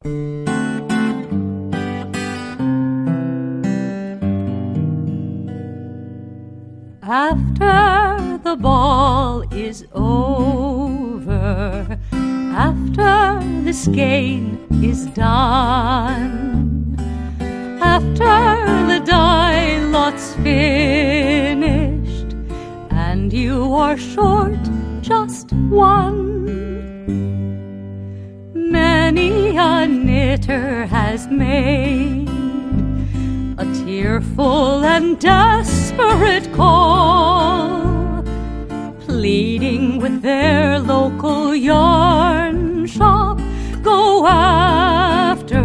After the ball is over, after this game is done, after the die lot's finished, and you are short just one, many a knitter has made a tearful and desperate call, pleading with their local yarn shop, go after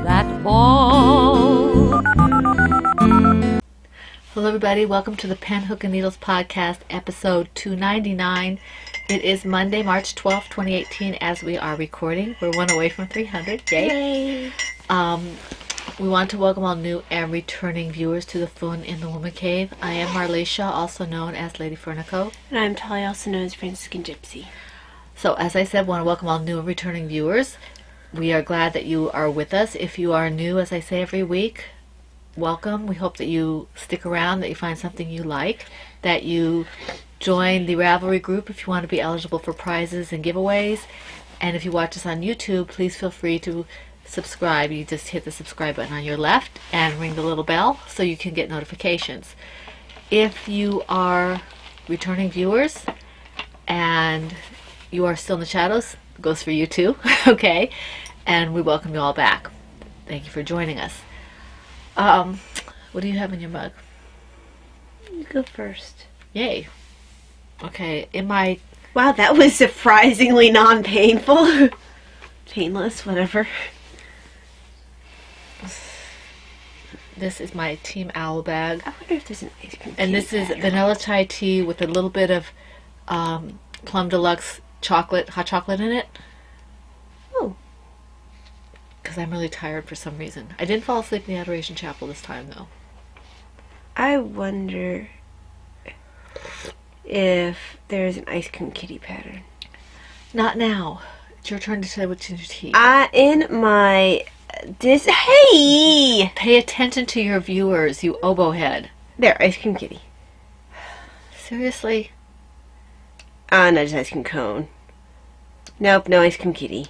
that ball. Hello everybody, welcome to the Pen, Hook, and Needles podcast, episode 299. It is Monday, March 12th, 2018 as we are recording. We're one away from 300. Yay! We want to welcome all new and returning viewers to the Fun in the Woman Cave. I am Marlecia, also known as Lady Fernico. And I'm Tali, also known as Franciscan Gypsy. So, as I said, we want to welcome all new and returning viewers. We are glad that you are with us. If you are new, as I say every week, welcome. We hope that you stick around, that you find something you like, that you join the Ravelry group if you want to be eligible for prizes and giveaways. And if you watch us on YouTube, please feel free to subscribe. You just hit the subscribe button on your left and ring the little bell so you can get notifications. If you are returning viewers and you are still in the shadows, it goes for you too. Okay, and we welcome you all back. Thank you for joining us. What do you have in your mug? You go first. Yay. Okay, in my... Wow, that was surprisingly non-painful. Painless, whatever. This is my Team Owl bag. I wonder if there's an ice cream. And this is vanilla chai tea with a little bit of Plum Deluxe chocolate, hot chocolate in it. Oh. Because I'm really tired for some reason. I didn't fall asleep in the Adoration Chapel this time, though. I wonder if there's an ice cream kitty pattern. Not now. It's your turn to say what's in your tea. In my... Hey! Pay attention to your viewers, you oboe head. There, ice cream kitty. Seriously? No, just ice cream cone. Nope, no ice cream kitty.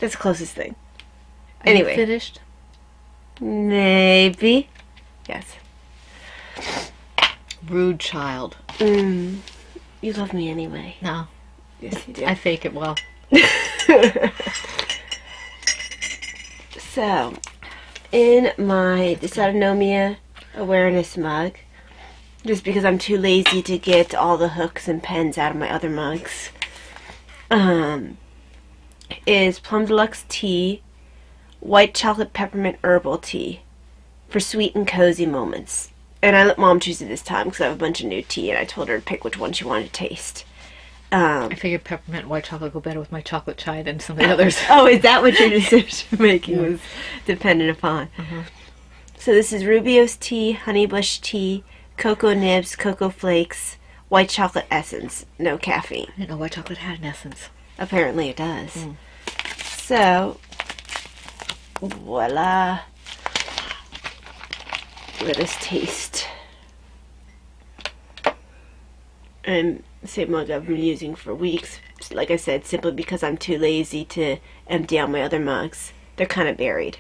That's the closest thing. Anyway. Are you finished? Maybe. Yes. Rude child. You love me anyway. No. Yes, you do. I fake it well. So, in my dysautonomia awareness mug, just because I'm too lazy to get all the hooks and pens out of my other mugs, is Plum Deluxe tea, white chocolate peppermint herbal tea, for sweet and cozy moments. And I let Mom choose it this time because I have a bunch of new tea, and I told her to pick which one she wanted to taste. I figured peppermint and white chocolate go better with my chocolate chai than some of the others. Oh, is that what your decision making was dependent upon? So this is Rubio's tea, honeybush tea, cocoa nibs, cocoa flakes, white chocolate essence, no caffeine. I didn't know white chocolate had an essence. Apparently it does. So, voila. Let us taste. And the same mug I've been using for weeks. Like I said, simply because I'm too lazy to empty out my other mugs. They're kind of buried.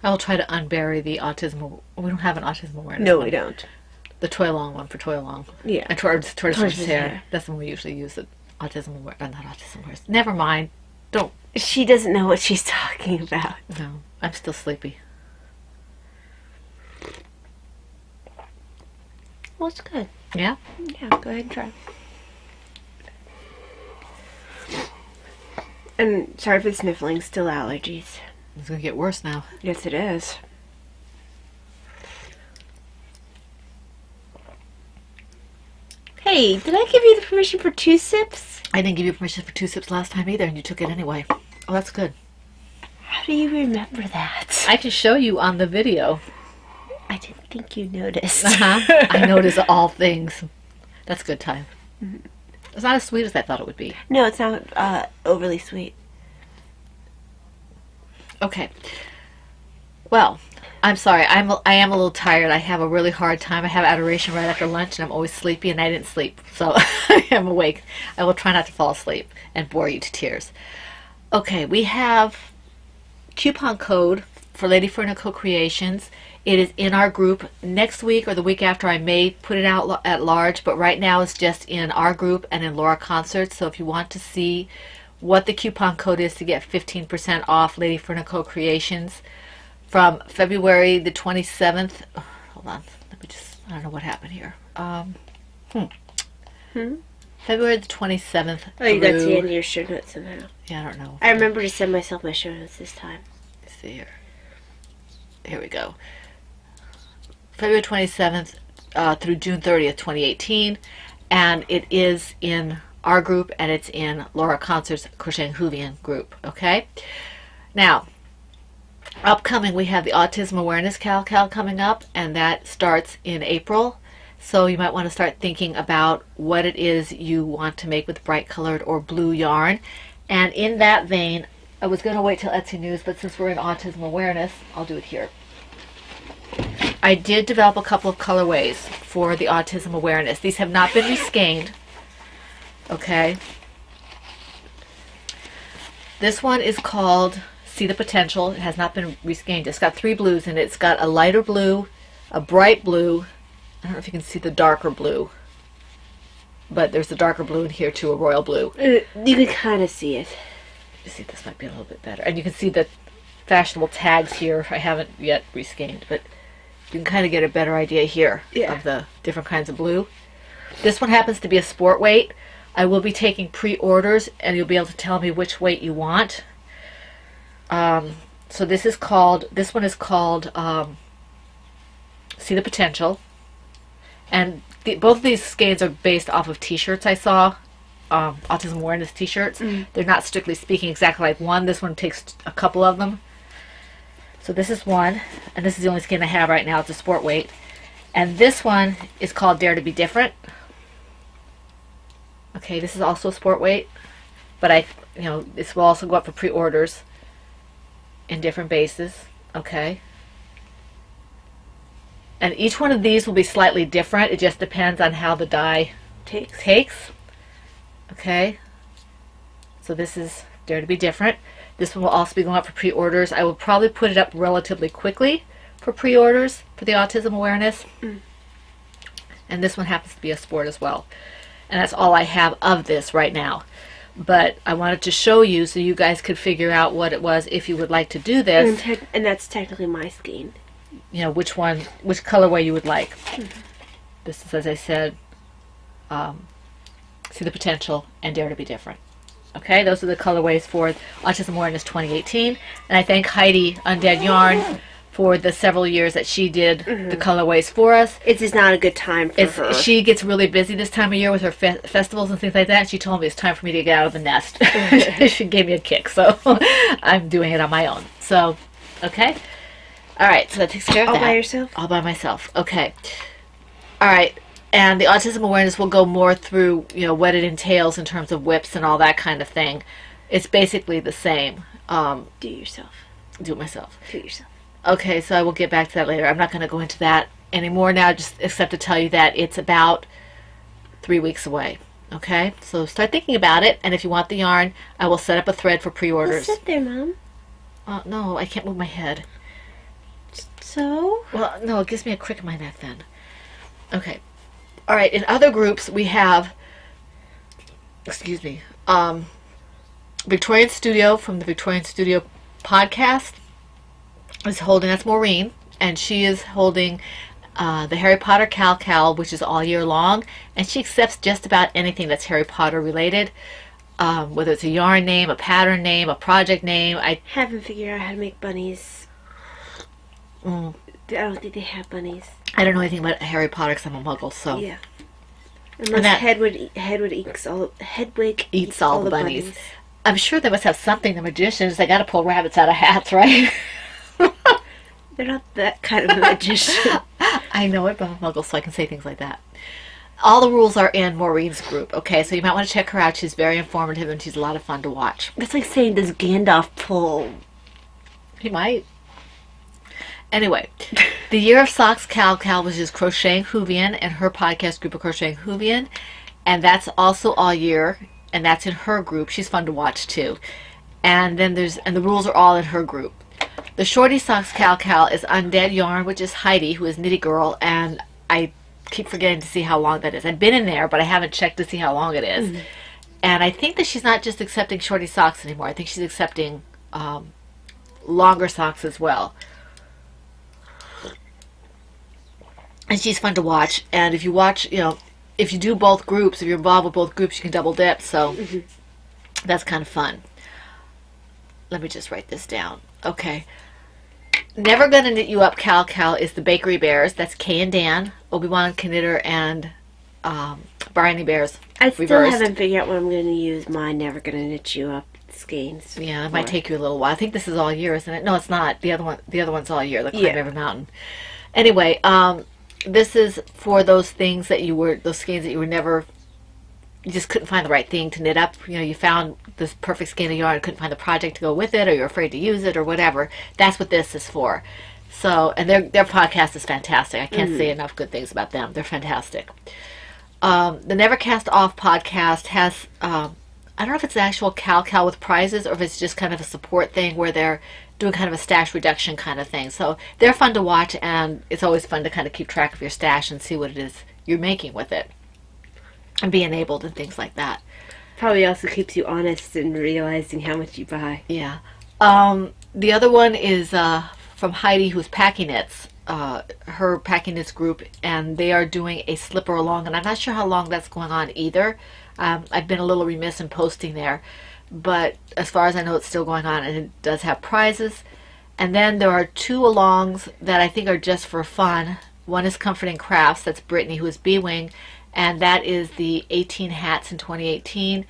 I will try to unbury the autism. We don't have an autism awareness. No, one. we don't. The Toy Long one for Toy Long. Yeah. And towards his his hair. hair. That's when we usually use the autism awareness. Not autism awareness. Never mind. Don't. She doesn't know what she's talking about. No. I'm still sleepy. Well, it's good. Yeah? Yeah, go ahead and try. And sorry for the sniffling, still allergies. It's going to get worse now. Yes, it is. Hey, did I give you the permission for 2 sips? I didn't give you permission for 2 sips last time either, and you took it anyway. Oh, that's good. How do you remember that? I can show you on the video. I didn't think you noticed. I notice all things. That's good time. It's not as sweet as I thought it would be. No, it's not overly sweet. Okay. Well, I'm sorry. I am a little tired. I have a really hard time. I have adoration right after lunch, and I'm always sleepy, and I didn't sleep, so I am awake. I will try not to fall asleep and bore you to tears. Okay, we have coupon code for Lady Fern & Co. Creations. It is in our group. Next week or the week after, I may put it out at large, but right now it's just in our group and in Laura Concerts. So if you want to see what the coupon code is to get 15% off Lady Fern & Co. Creations from February the 27th. Oh, hold on. Let me just, I don't know what happened here. February the 27th. Oh, you got to the end of your show notes somehow. Yeah, I don't know. I remember to send myself my show notes this time. Let's see here. Here we go. February 27th through June 30th, 2018. And it is in our group, and it's in Laura Concert's Crocheting Whovian group. Okay? Now, upcoming, we have the Autism Awareness Cal coming up, and that starts in April. So you might want to start thinking about what it is you want to make with bright colored or blue yarn. And in that vein, I was going to wait till Etsy News, but since we're in Autism Awareness, I'll do it here. I did develop a couple of colorways for the Autism Awareness. These have not been reskeined. Okay. This one is called See the Potential. It has not been reskeined. It's got 3 blues in it. It's got a lighter blue, a bright blue. I don't know if you can see the darker blue, but there's a darker blue in here too, a royal blue. You can kind of see it. You see, this might be a little bit better. And you can see the fashionable tags here. I haven't yet reskeined, but you can kind of get a better idea here of the different kinds of blue. This one happens to be a sport weight. I will be taking pre-orders, and you'll be able to tell me which weight you want. So this one is called See the Potential. And both of these skeins are based off of t-shirts I saw, Autism Awareness t-shirts. They're not strictly speaking exactly like one. This one takes a couple of them. So this is one, and this is the only skein I have right now. It's a sport weight. And this one is called Dare to Be Different. Okay, this is also a sport weight, but this will also go up for pre-orders in different bases. Okay. And each one of these will be slightly different. It just depends on how the die takes. Okay. So this is Dare to Be Different. This one will also be going up for pre-orders. I will probably put it up relatively quickly for pre-orders for the Autism Awareness. And this one happens to be a sport as well. And that's all I have of this right now. But I wanted to show you so you guys could figure out what it was if you would like to do this. And that's technically my skein. You know, which colorway you would like. This is, as I said, See the Potential and Dare to Be Different. Okay, those are the colorways for Autism Awareness 2018. And I thank Heidi Undead Yarn for the several years that she did the colorways for us. It is not a good time for her. She gets really busy this time of year with her festivals and things like that. And she told me it's time for me to get out of the nest. She gave me a kick, so I'm doing it on my own. So, okay. All right, so that takes care of that. All by yourself? All by myself. Okay. All right. And the Autism Awareness will go more through, what it entails in terms of whips and all that kind of thing. It's basically the same. Do it yourself. Do it myself. Do it yourself. Okay, so I will get back to that later. I'm not going to go into that anymore now, just except to tell you that it's about 3 weeks away. Okay? So start thinking about it, and if you want the yarn, I will set up a thread for pre-orders. Sit there, Mom. No, I can't move my head. So? Well, no, it gives me a crick in my neck then. Okay. All right, in other groups, we have, Victorian Studio from the Victorian Studio podcast is holding, that's Maureen, and she is holding the Harry Potter Cal, which is all year long, and she accepts just about anything that's Harry Potter related, whether it's a yarn name, a pattern name, a project name. I haven't figured out how to make bunnies. I don't think they have bunnies. I don't know anything about Harry Potter because I'm a muggle, so. Yeah. Unless Hedwig eats all the bunnies. I'm sure they must have something, the magicians. They got to pull rabbits out of hats, right? They're not that kind of magician. I know it, but I'm a muggle, so I can say things like that. all the rules are in Maureen's group, okay? So you might want to check her out. She's very informative and she's a lot of fun to watch. That's like saying, does Gandalf pull? He might. Anyway, the Year of Socks Cal was just Crocheting Whovian and her podcast group of Crocheting Whovian. And that's also all year. And that's in her group. She's fun to watch too. And then the rules are all in her group. The Shorty Socks Cal is Undead Yarn, which is Heidi, who is Knitty Girl. And I keep forgetting to see how long that is. I've been in there, but I haven't checked to see how long it is. And I think that she's not just accepting Shorty Socks anymore. I think she's accepting longer socks as well. And she's fun to watch. And if you watch, if you do both groups, if you're involved with both groups, you can double dip. So that's kind of fun. Let me just write this down. Okay. Never Gonna Knit You Up Cal is the Bakery Bears. That's Kay and Dan, Obi-Wan Knitter, and Bryony Bears. I still haven't figured out what I'm going to use my Never Gonna Knit You Up skeins. Yeah, it might take you a little while. I think this is all year, isn't it? No, it's not. The other one's all year. The Climb Every Mountain. Anyway, this is for those skeins that you were never, you just couldn't find the right thing to knit up. You found this perfect skein of yarn, couldn't find the project to go with it, or you're afraid to use it, or whatever. That's what this is for. So, and their podcast is fantastic. I can't say enough good things about them. They're fantastic. The Never Cast Off podcast has, I don't know if it's an actual Cal with prizes, or if it's just kind of a support thing where they're doing kind of a stash reduction kind of thing. So they're fun to watch, and it's always fun to kind of keep track of your stash and see what it is you're making with it, and be enabled and things like that. Probably also keeps you honest and realizing how much you buy. Yeah. The other one is from Heidi, who's Packing Knits, her Packing Knits group, and they are doing a slipper along, and I'm not sure how long that's going on either. I've been a little remiss in posting there, but as far as I know, it's still going on, and it does have prizes. And then there are 2 alongs that I think are just for fun. One is Comforting Crafts, that's Brittany, who is B-Wing, and that is the 18 hats in 2018,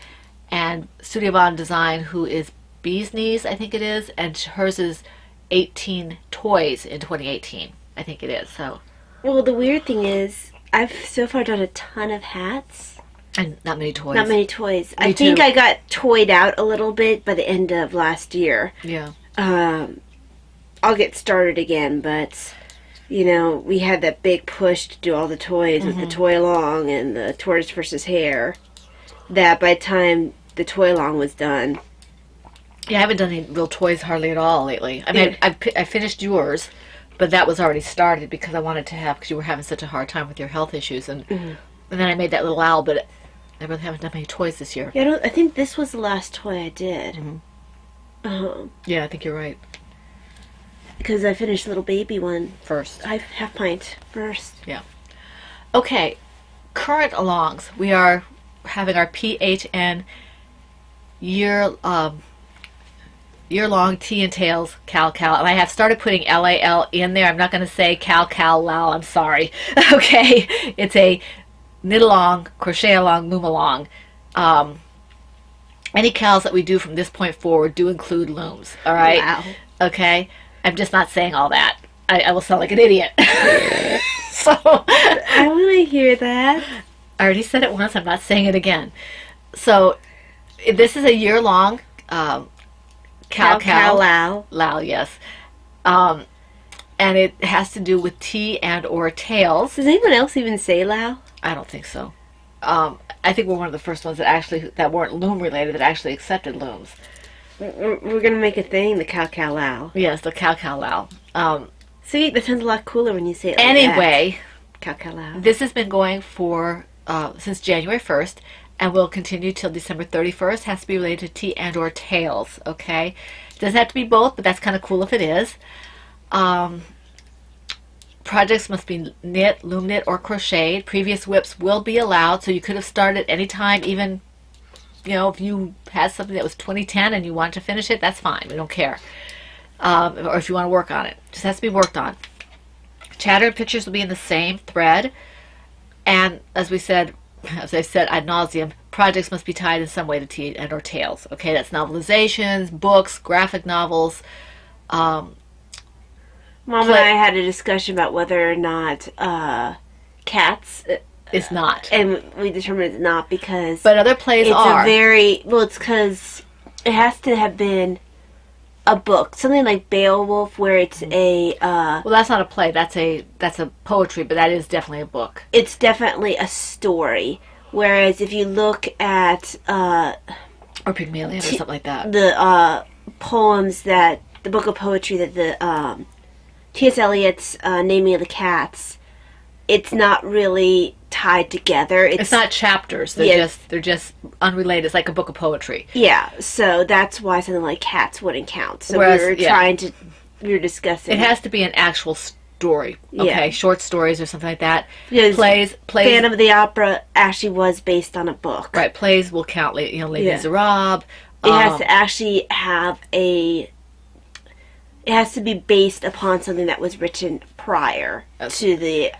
and Studio Von Design, who is Bee's Knees, I think it is, and hers is 18 toys in 2018, I think it is. So, well, the weird thing is, I've so far done a ton of hats. And not many toys. Not many toys. Me I think too. I got toyed out a little bit by the end of last year. Yeah. I'll get started again, but, we had that big push to do all the toys with the toy along and the tortoise versus hare, that by the time the toy along was done. Yeah, I haven't done any real toys hardly at all lately. I mean, I finished yours, but that was already started because I wanted to have, because you were having such a hard time with your health issues, and then I made that little owl, but I really haven't done many toys this year. Yeah, I think this was the last toy I did. Yeah, I think you're right. Because I finished Little Baby one First. half pint first. Yeah. Okay, current alongs. We are having our PHN year-long Tea and Tails Cal, and I have started putting LAL in there. I'm not going to say Cal, Lal, I'm sorry. Okay, it's a knit along, crochet along, loom along. Any cals that we do from this point forward do include looms, all right? Wow. Okay? I'm just not saying all that. I will sound like an idiot. So I want to hear that. I already said it once. I'm not saying it again. So this is a year-long Cal. Lao, yes. And it has to do with tea and or tails. Does anyone else even say Lao? I don't think so. I think we're one of the first ones that weren't loom related that actually accepted looms. We're going to make a thing, the Cal Lao. Yes, the Cal Lao. See, that sounds a lot cooler when you say it like Anyway, that. Cal Lao. This has been going for since January 1st and will continue till December 31st. Has to be related to tea and or tails, okay? Doesn't have to be both, but that's kind of cool if it is. Projects must be knit, loom knit, or crocheted. Previous whips will be allowed, so you could have started any time, even, if you had something that was 2010 and you want to finish it, that's fine. We don't care. Or if you want to work on it. It just has to be worked on. Chatter and pictures will be in the same thread. And as I said ad nauseum, projects must be tied in some way to tea and or tails. Okay, that's novelizations, books, graphic novels. Mom and I had a discussion about whether or not cats It's not. And we determined it's not because But other plays it's are. a very well. It's because it has to have been a book, something like Beowulf, where it's a. Well, that's not a play. That's a poetry, but that is definitely a book. It's definitely a story. Whereas if you look at Or Pygmalion or something like that. the poems that the book of poetry that the T.S. Eliot's Naming of the Cats, it's not really tied together. It's not chapters. They're just unrelated. It's like a book of poetry. Yeah, so that's why something like Cats wouldn't count. So Whereas, we were discussing. It has to be an actual story. Okay, Yeah. short stories or something like that. Yes, Plays. Phantom of the Opera actually was based on a book. Right, plays will count. Les Yeah. Miserables. It has to actually have a. It has to be based upon something that was written prior to the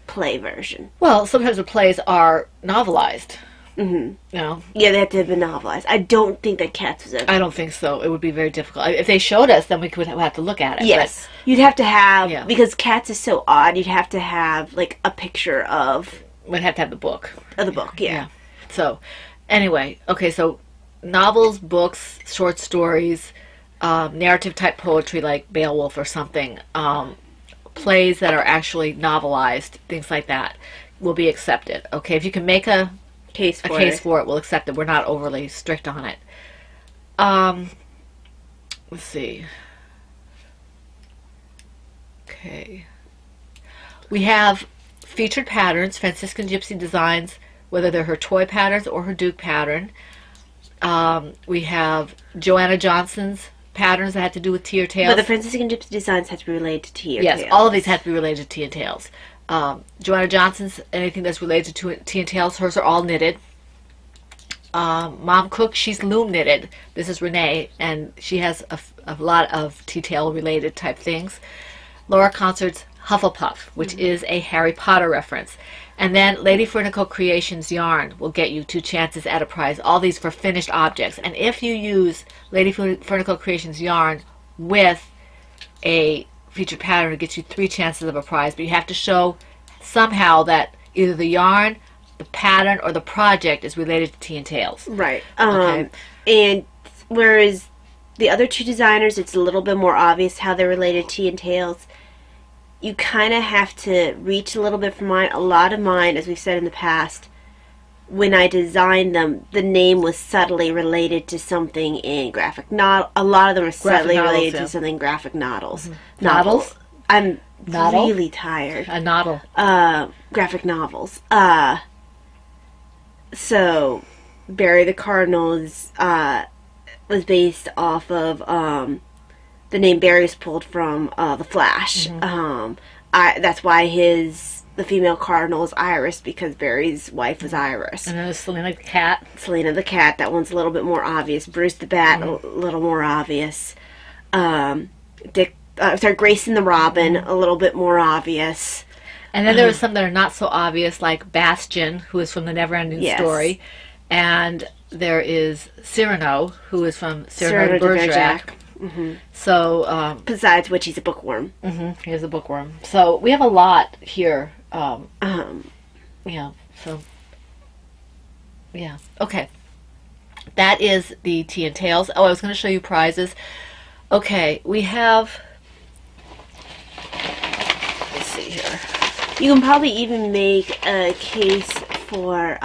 play version. Well, sometimes the plays are novelized. Mm-hmm. You know, Yeah, they have to have been novelized. I don't think that Cats was a. I don't think so. It would be very difficult. If they showed us, then we could have to look at it. Yes, you'd have to have Yeah. because Cats is so odd. You'd have to have like a picture of But we'd have to have the book. the book. Yeah. So, anyway, okay. So, novels, books, short stories, narrative type poetry like Beowulf or something, plays that are actually novelized, things like that, will be accepted. Okay, if you can make a Case for case it. for it, we'll accept it. We're not overly strict on it. Let's see. Okay. We have featured patterns, Franciscan Gypsy designs, whether they're her toy patterns or her Duke pattern. We have Joanna Johnson's patterns that had to do with tea or tails. But the Franciscan Gypsy designs have to be related to tea or Yes, tails. all of these have to be related to tea and tails. Joanna Johnson's, anything that's related to tea and tails, hers are all knitted. Mom Cook, she's loom knitted. This is Renee, and she has a lot of tea tail related type things. Laura Concert's Hufflepuff, which is a Harry Potter reference. And then Lady Furnicle Creations yarn will get you 2 chances at a prize. All these for finished objects. And if you use Lady Furnicle Creations yarn with a featured pattern, it gets you 3 chances of a prize. But you have to show somehow that either the yarn, the pattern, or the project is related to tea and tails. Right. Okay. And whereas the other 2 designers, it's a little bit more obvious how they're related to tea and tails. You kind of have to reach a little bit for mine. A lot of mine, as we've said in the past, when I designed them, the name was subtly related to something in graphic novel. A lot of them are subtly novels, related yeah. to something graphic novels. Novels? I'm Noddle? really tired. A noddle. Graphic novels. So Barry the Cardinal was based off of the name Barry is pulled from The Flash. That's why the female cardinal is Iris, because Barry's wife was Iris. And then there's Selena the cat. Selena the cat, that one's a little bit more obvious. Bruce the bat, a little more obvious. Grayson the Robin, a little bit more obvious. And then there are some that are not so obvious, like Bastion, who is from the Neverending Yes. Story. And there is Cyrano, who is from Cyrano de Cyrano de Bergerac. So, Besides which, he's a bookworm. here's a bookworm. So, we have a lot here. Yeah, so, yeah. Okay. That is the Tea and Tails. Oh, I was going to show you prizes. Okay, we have... Let's see here. You can probably even make a case for,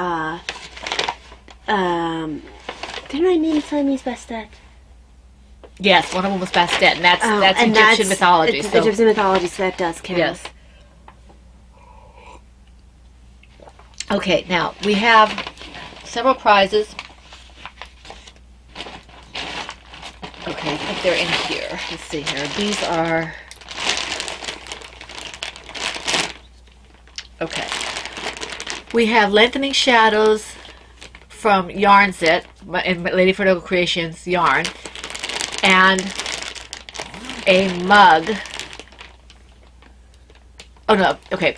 didn't I name Siamese Bastet? Yes, one of them was Bastet, and that's And Egyptian mythology. It's So, Egyptian mythology, so that does count. yes. Okay, now we have several prizes. Okay, I think they're in here. Let's see here. These are... Okay. We have Lengthening Shadows from Yarnzit, in Lady Furnicle Creations yarn, and a mug. Oh no, okay.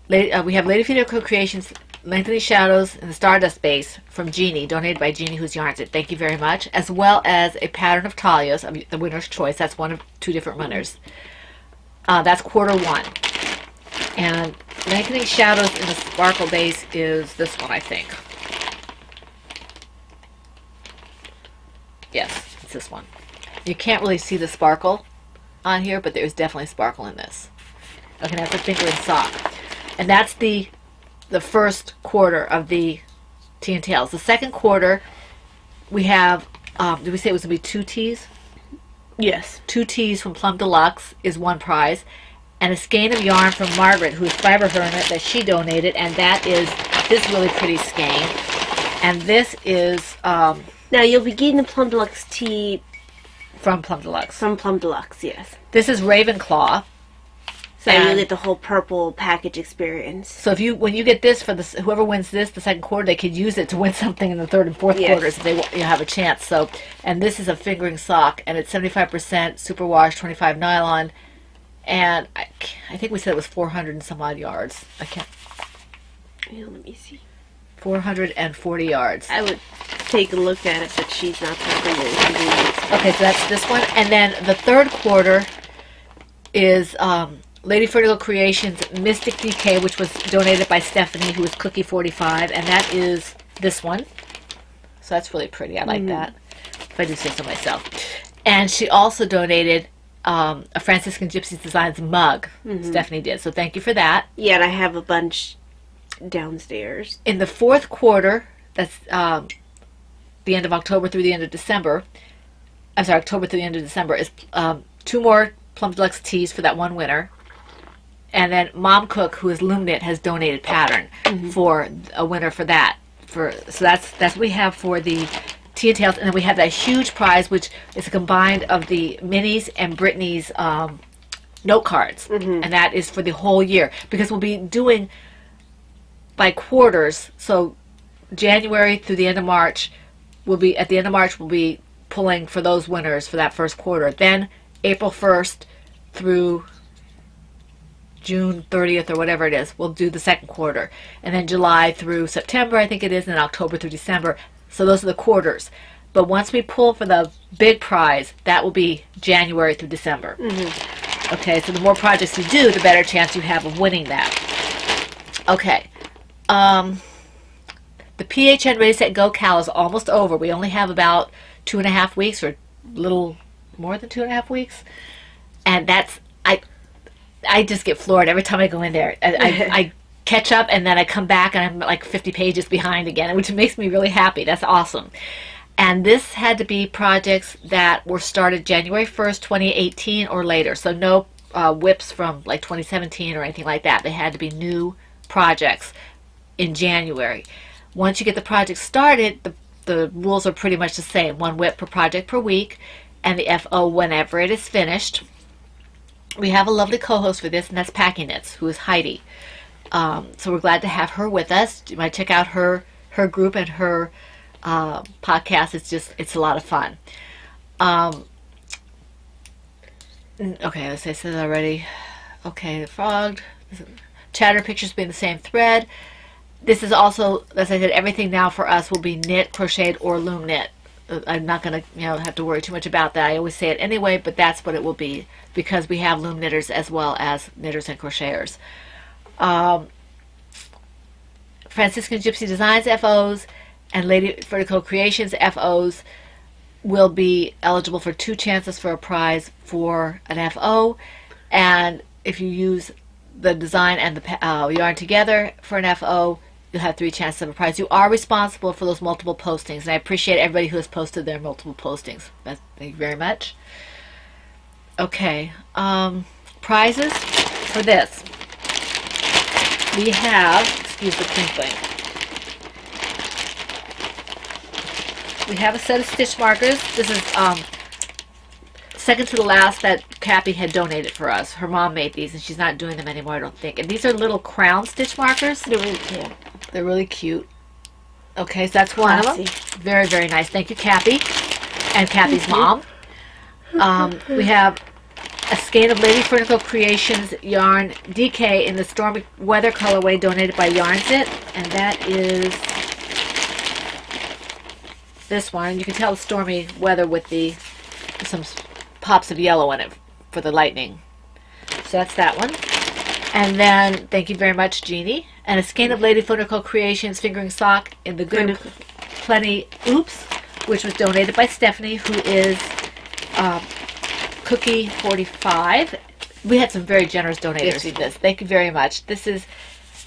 We have Lady Furnicle Creations Lengthening Shadows in the Stardust base from Jeannie, donated by Jeannie, who's Yarnzit. Thank you very much. As well as a pattern of Talia's, the winner's choice. That's one of 2 different winners. That's quarter 1. And Lengthening Shadows in the Sparkle Base is this one, I think. Yes, it's this one. You can't really see the sparkle on here, but there's definitely sparkle in this. Okay, that's a fingering sock. And that's the first quarter of the Tea and Tails. The second quarter, we have, did we say it was going to be 2 teas? Yes. 2 teas from Plum Deluxe is one prize. And a skein of yarn from Margaret, who's Fiber Hermit, that she donated. And that is this really pretty skein. And this is... now, you'll be getting the Plum Deluxe tea... from Plum Deluxe. From Plum Deluxe, yes. This is Ravenclaw. So you'll get the whole purple package experience. So if when you get this for whoever wins this the second quarter, they could use it to win something in the third and fourth quarters if they have a chance. So, and this is a fingering sock, and it's 75% superwash, 25 nylon, and I think we said it was 400 and some odd yards. I can't. Yeah, let me see. 440 yards. I would take a look at it, but she's not that. Okay, so that's this one, and then the third quarter is Lady Vertigo Creations Mystic DK, which was donated by Stephanie, who is Cookie45, and that is this one. So that's really pretty. I like that, if I do say so myself. And she also donated a Franciscan Gypsies Designs mug. Stephanie did. So thank you for that. Yeah, and I have a bunch downstairs. In the fourth quarter, that's the end of October through the end of December. I'm sorry, October through the end of December is 2 more Plum Deluxe teas for that one winner. And then Mom Cook, who is Loomknit, has donated pattern for a winner for that. So that's what we have for the Tea and Tails. And then we have that huge prize, which is a combined of the Minnie's and Brittany's note cards. And that is for the whole year. Because we'll be doing by quarters. So January through the end of March, at the end of March, we'll be pulling for those winners for that first quarter. Then April 1st through June 30th or whatever it is, we'll do the second quarter. And then July through September, I think it is, and then October through December. So those are the quarters. But once we pull for the big prize, that will be January through December. Okay, so the more projects you do, the better chance you have of winning that. Okay. The PHN Ready, Set, Go Cal is almost over. We only have about 2.5 weeks, or a little more than 2.5 weeks. And that's, I just get floored every time I go in there. I catch up, and then I come back, and I'm like 50 pages behind again, which makes me really happy. That's awesome. And this had to be projects that were started January 1st, 2018 or later. So no whips from like 2017 or anything like that. They had to be new projects in January. Once you get the project started, the rules are pretty much the same. 1 whip per project per week, and the FO whenever it is finished. We have a lovely co-host for this, and that's Packing Knits, who is Heidi. So we're glad to have her with us. You might check out her group and her podcast. It's a lot of fun. Okay, as I said already. Okay, the frog. Chatter pictures being the same thread. This is also, as I said, everything now for us will be knit, crocheted, or loom knit. I'm not going to have to worry too much about that. I always say it anyway, but that's what it will be, because we have loom knitters as well as knitters and crocheters. Franciscan Gypsy Designs FOs and Lady Vertigo Creations FOs will be eligible for 2 chances for a prize for an FO, and if you use the design and the yarn together for an FO, you'll have 3 chances of a prize. You are responsible for those multiple postings, and I appreciate everybody who has posted their multiple postings. Thank you very much. Okay, prizes for this. We have, excuse the crinkling. We have a set of stitch markers. This is second to the last that Cappy had donated for us. Her mom made these, and she's not doing them anymore, I don't think. And these are little crown stitch markers. They're really cute. Okay, so that's one of them. Very, very nice. Thank you, Cappy, and Cappy's mom. We have a skein of Lady Vertigo Creations yarn DK in the Stormy Weather colorway donated by Yarnsit, and that is this one. You can tell the stormy weather with some pops of yellow in it for the lightning. So that's that one. And then, thank you very much, Jeannie. And a skein of Lady Flinderco Creations fingering sock in the Good and Plenty Oops, which was donated by Stephanie, who is Cookie 45. We had some very generous donators in this. Thank you very much. This is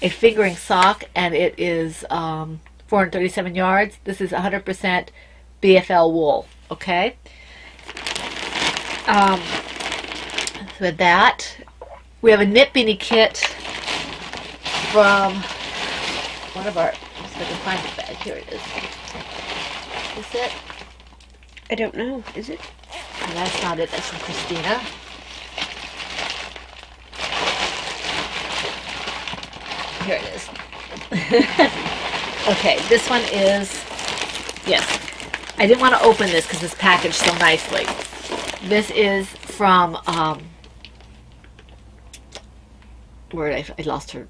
a fingering sock, and it is 437 yards. This is 100% BFL wool. Okay. With that, we have a knit beanie kit from one of our. Let's see if I can find the bag. Here it is. Is it? I don't know. Is it? No, that's not it. That's from Christina. Here it is. Okay, this one is, yes. I didn't want to open this because it's packaged so nicely. This is from, where I lost her.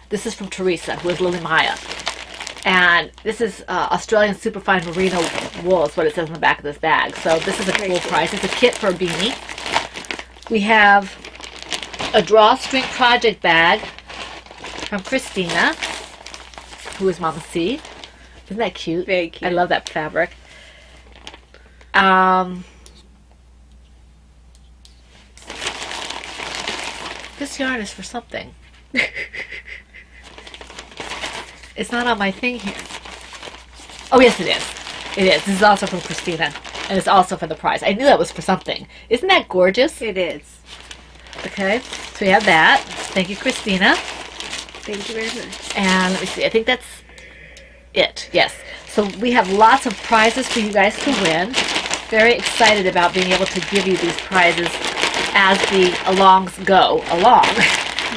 This is from Teresa, who is Lily Maya. And this is Australian Superfine Merino wool, is what it says on the back of this bag. So this is a cool price. It's a kit for a beanie. We have a drawstring project bag from Christina, who is Mama C. Isn't that cute? Very cute. I love that fabric. This yarn is for something. It's not on my thing here. Oh, yes, it is. It is. This is also from Christina, and it's also for the prize. I knew that was for something. Isn't that gorgeous? It is. Okay, so we have that. Thank you, Christina. Thank you very much. And let me see. I think that's it. Yes. So we have lots of prizes for you guys to win. Very excited about being able to give you these prizes as the alongs go along.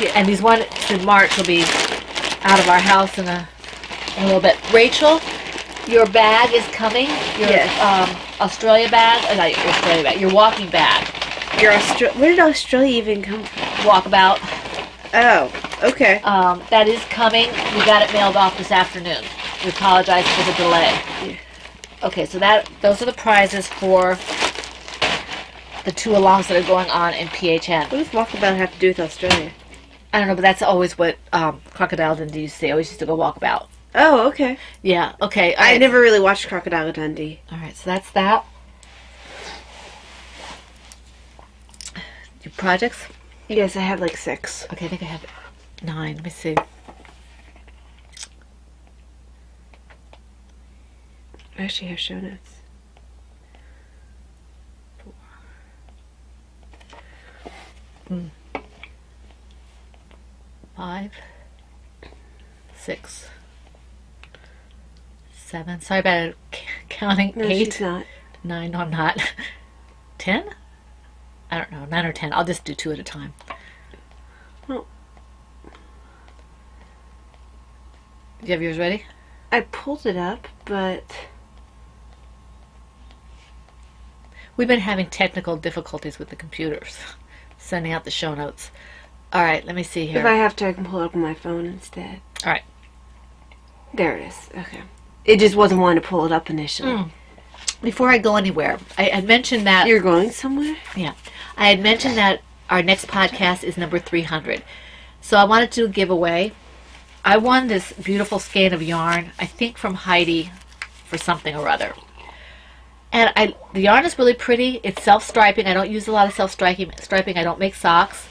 Yeah. And these ones in March will be out of our house in a little bit. Rachel, your bag is coming. Your Australia bag. Not your Australia bag. Your walking bag. Where did Australia even come from? Walkabout. Oh, okay. That is coming. We got it mailed off this afternoon. We apologize for the delay. Yeah. Okay, so those are the prizes for the two alongs that are going on in PHN. What does Walkabout have to do with Australia? I don't know, but that's always what Crocodile Dundee used to say. Always used to go walkabout. Oh, okay. Yeah, okay. I never really watched Crocodile Dundee. Alright, so that's that. Your projects? Yes, I have like 6. Okay, I think I have 9. Let me see. I actually have show notes. 5, 6, 7. Sorry about counting. No, 8. she's not. 9. No, I'm not. 10? I don't know. 9 or 10. I'll just do 2 at a time. Well, Do you have yours ready? I pulled it up, but We've been having technical difficulties with the computers. Sending out the show notes. Alright, let me see here. if I have to, I can pull it up on my phone instead. Alright. There it is. Okay. It just wasn't wanting to pull it up initially. Before I go anywhere, I had mentioned that... You're going somewhere? Yeah. I had mentioned that our next podcast is number 300. So I wanted to give away. I won this beautiful skein of yarn, I think from Heidi, for something or other. And the yarn is really pretty. It's self-striping. I don't use a lot of self-striping. I don't make socks.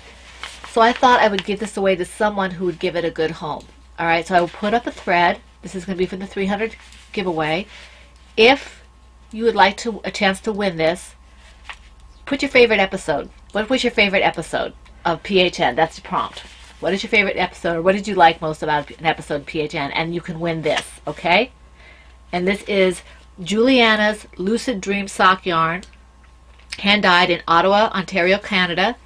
So I thought I would give this away to someone who would give it a good home. All right, so I will put up a thread. This is going to be for the 300 giveaway. If you would like a chance to win this, put your favorite episode. What was your favorite episode of PHN? That's the prompt. What is your favorite episode, or what did you like most about an episode of PHN? And you can win this, okay? And this is Juliana's Lucid Dream Sock Yarn, hand-dyed in Ottawa, Ontario, Canada.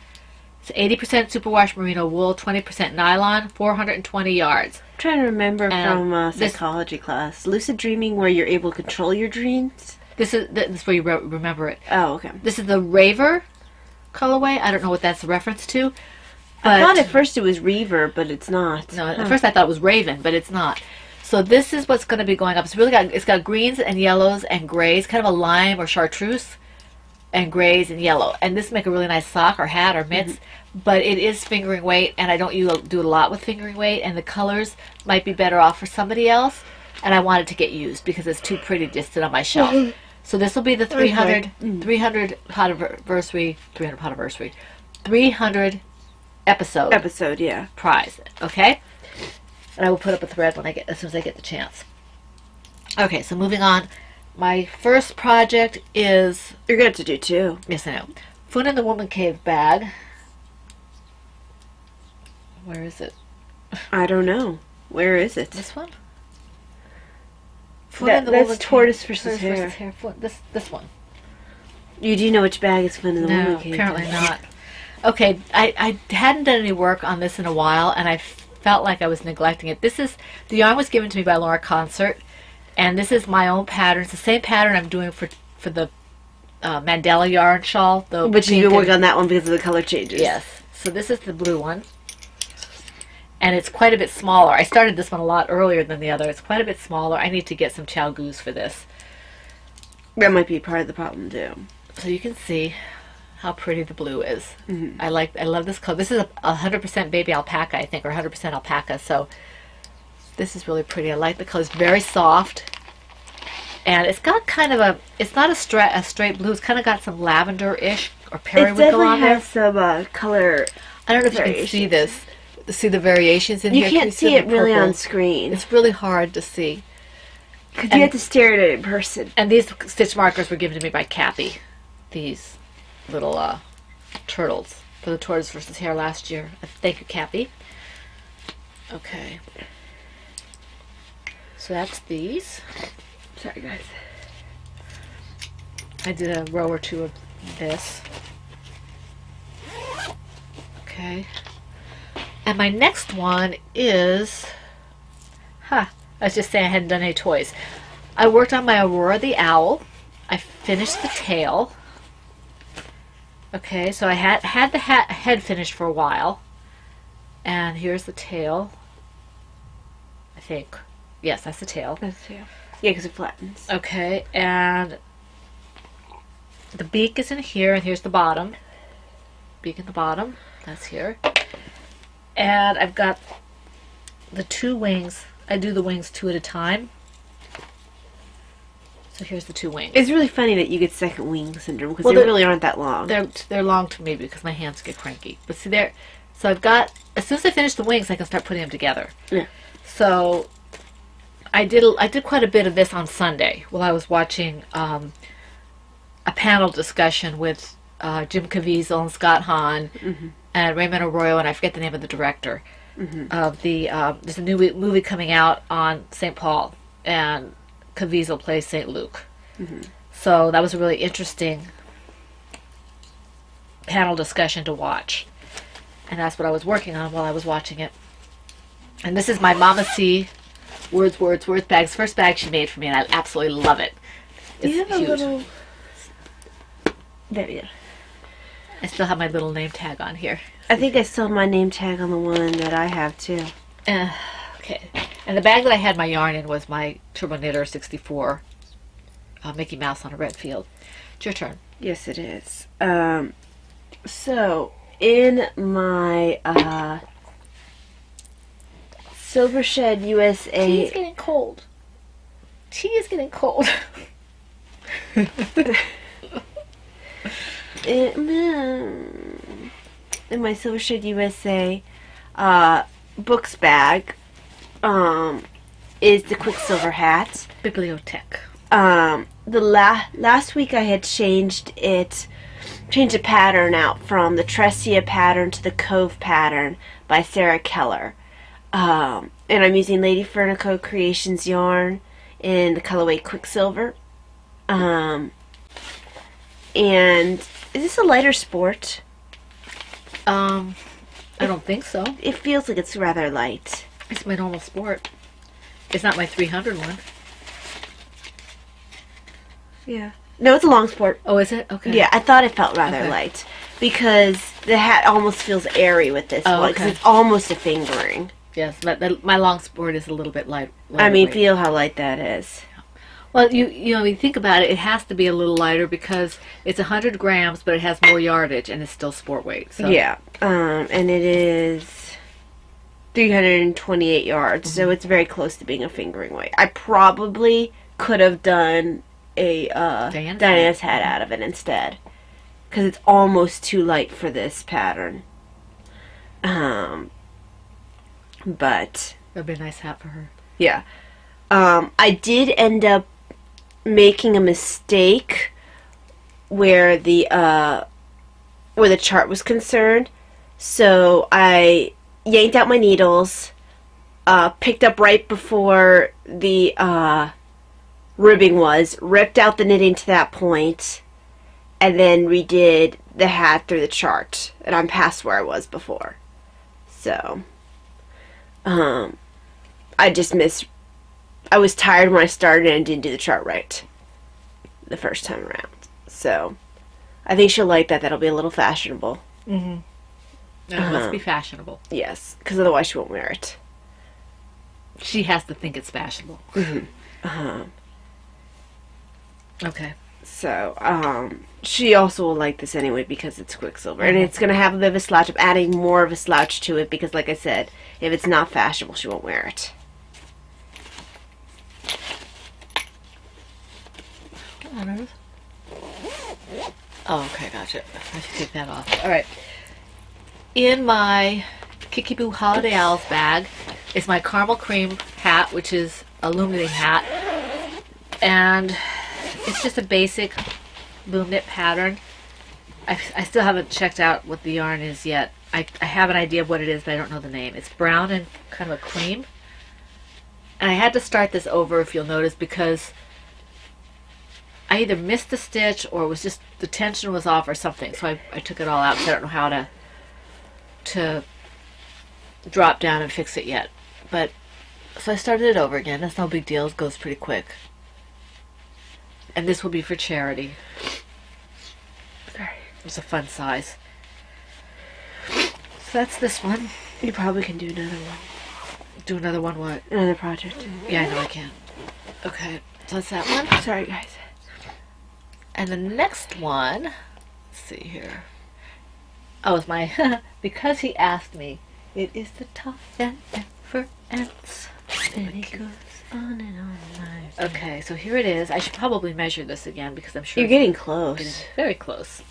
It's 80% superwash merino wool, 20% nylon, 420 yards. I'm trying to remember And from psychology class. Lucid dreaming, where you're able to control your dreams? This is where you remember it. Oh, okay. This is the Raver colorway. I don't know what that's a reference to. I But thought at first it was Reaver, but it's not. no, at first I thought it was Raven, but it's not. So this is what's going to be going up. It's got greens and yellows and grays, kind of a lime or chartreuse and grays and yellow. And this make a really nice sock or hat or mitts, but it is fingering weight, and I don't do it a lot with fingering weight, and the colors might be better off for somebody else, and I want it to get used because it's too pretty to sit on my shelf. So this will be the 300 episode yeah. prize, okay? And I will put up a thread as soon as I get the chance. Okay, so moving on. My first project is... You're going to have to do two. Yes, I know. Foot in the Woman Cave bag. Where is it? I don't know. Where is it? This one? That's Tortoise versus Hare. This one. You do know which bag is Foot in the No, Woman Cave? apparently not. Okay, I hadn't done any work on this in a while, and I felt like I was neglecting it. The yarn was given to me by Laura Concert, and this is my own pattern. It's the same pattern I'm doing for the Mandela yarn shawl. But you've been working on that one because of the color changes. Yes. So this is the blue one. And it's quite a bit smaller. I started this one a lot earlier than the other. It's quite a bit smaller. I need to get some Chow Goose for this. That might be part of the problem, too. So you can see how pretty the blue is. I love this color. This is 100% baby alpaca, I think, or 100% alpaca. So this is really pretty. I like the color. It's very soft. And it's got kind of it's not a straight blue. It's kind of got some lavender-ish or periwinkle on there. It definitely has some color. I don't know if you can see this. See the variations in you here? You can't see it really on screen. It's really hard to see. Because you have to stare at it in person. And these stitch markers were given to me by Cappy. These little turtles for the Tortoise versus Hare last year. Thank you, Cappy. Okay. So that's these. Sorry, guys. I did a row or two of this. Okay. And my next one is... I was just saying I hadn't done any toys. I worked on my Aurora the Owl. I finished the tail. Okay, so I had the head finished for a while. And here's the tail. I think. Yes, that's the tail. That's the tail. Yeah, because it flattens. Okay, and the beak is in here, and here's the bottom. Beak in the bottom. That's here. And I've got the two wings. I do the wings two at a time. So here's the two wings. It's really funny that you get second wing syndrome because they really aren't that long. They're long to me because my hands get cranky. But see there, so I've got, as soon as I finish the wings, I can start putting them together. Yeah. So I did quite a bit of this on Sunday while I was watching a panel discussion with Jim Caviezel and Scott Hahn and Raymond Arroyo, and I forget the name of the director of the. There's a new movie coming out on St. Paul, and Caviezel plays St. Luke. So that was a really interesting panel discussion to watch, and that's what I was working on while I was watching it. And this is my Mama C Words bags. First bag she made for me, and I absolutely love it. It's you have huge. A little... There you go. I still have my little name tag on here. I think I still have my name tag on the one that I have too. Okay. And the bag that I had my yarn in was my Turbo Knitter 64 Mickey Mouse on a red field. It's your turn. Yes, it is. So, in my Silver Shed USA... Tea is getting cold. Tea is getting cold. In my Silver Shed USA books bag is the Quicksilver hat. Bibliothèque. The last week I had changed the pattern out from the Tressia pattern to the Cove pattern by Sarah Keller. And I'm using Lady Fernico Creations yarn in the colorway Quicksilver. And is this a lighter sport? I don't think so. It feels like it's rather light. It's my normal sport. It's not my 300 one. Yeah. No, it's a long sport. Oh, is it? Okay. Yeah, I thought it felt rather light because the hat almost feels airy with this one because it's almost a fingering. Yes, my long sport is a little bit light. I mean, feel how light that is. Well, you know, when you think about it, it has to be a little lighter because it's 100 grams, but it has more yardage and it's still sport weight. So. Yeah, and it is 328 yards, so it's very close to being a fingering weight. I probably could have done a Diana's hat out of it instead, because it's almost too light for this pattern. But That'd be a nice hat for her. yeah, I did end up making a mistake where the chart was concerned. So I yanked out my needles, picked up right before the ribbing was, ripped out the knitting to that point, and then redid the hat through the chart. And I'm past where I was before. So, I just missed. I was tired when I started and didn't do the chart right the first time around. So, I think she'll like that. That'll be a little fashionable. Mm-hmm. It must be fashionable. Yes, because otherwise she won't wear it. She has to think it's fashionable. Okay. So, she also will like this anyway because it's Quicksilver. And it's going to have a bit of a slouch. I'm adding more of a slouch to it because, like I said, if it's not fashionable, she won't wear it. Oh, okay, gotcha. I should take that off. All right. In my Kikiboo Holiday Owls bag is my caramel cream hat, which is a loom knitting hat. And it's just a basic loom knit pattern. I still haven't checked out what the yarn is yet. I have an idea of what it is, but I don't know the name. It's brown and kind of a cream. And I had to start this over, if you'll notice, because I either missed the stitch or it was just the tension was off or something. So I took it all out because I don't know how to drop down and fix it yet. But so I started it over again. That's no big deal. It goes pretty quick. And this will be for charity. Sorry. It's a fun size. So that's this one. You probably can do another one. Do another one what? Another project. Yeah, I know I can. Okay. So that's that one. Sorry, guys. And the next one, let's see here. Oh, it's my, because he asked me, it is the top and never ends. And it goes on and on. Okay, so here it is. I should probably measure this again because I'm sure You're getting close. getting very close.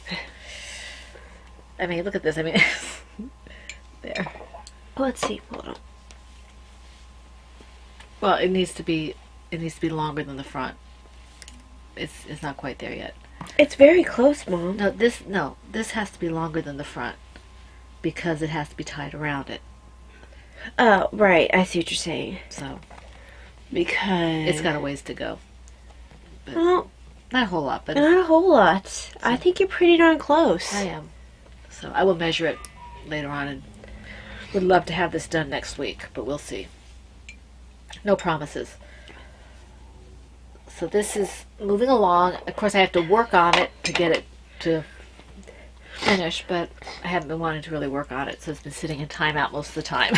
I mean, look at this. I mean, there. Let's see. Hold on. Well, it needs to be longer than the front. It's not quite there yet. It's very close, Mom. No, this has to be longer than the front because it has to be tied around it. Oh, right. I see what you're saying. So Because it's got a ways to go. But well, not a whole lot, but not a whole lot. I think you're pretty darn close. I am. So I will measure it later on and would love to have this done next week, but we'll see. No promises. So this is moving along. Of course, I have to work on it to get it to finish, but I haven't been wanting to really work on it, so it's been sitting in timeout most of the time.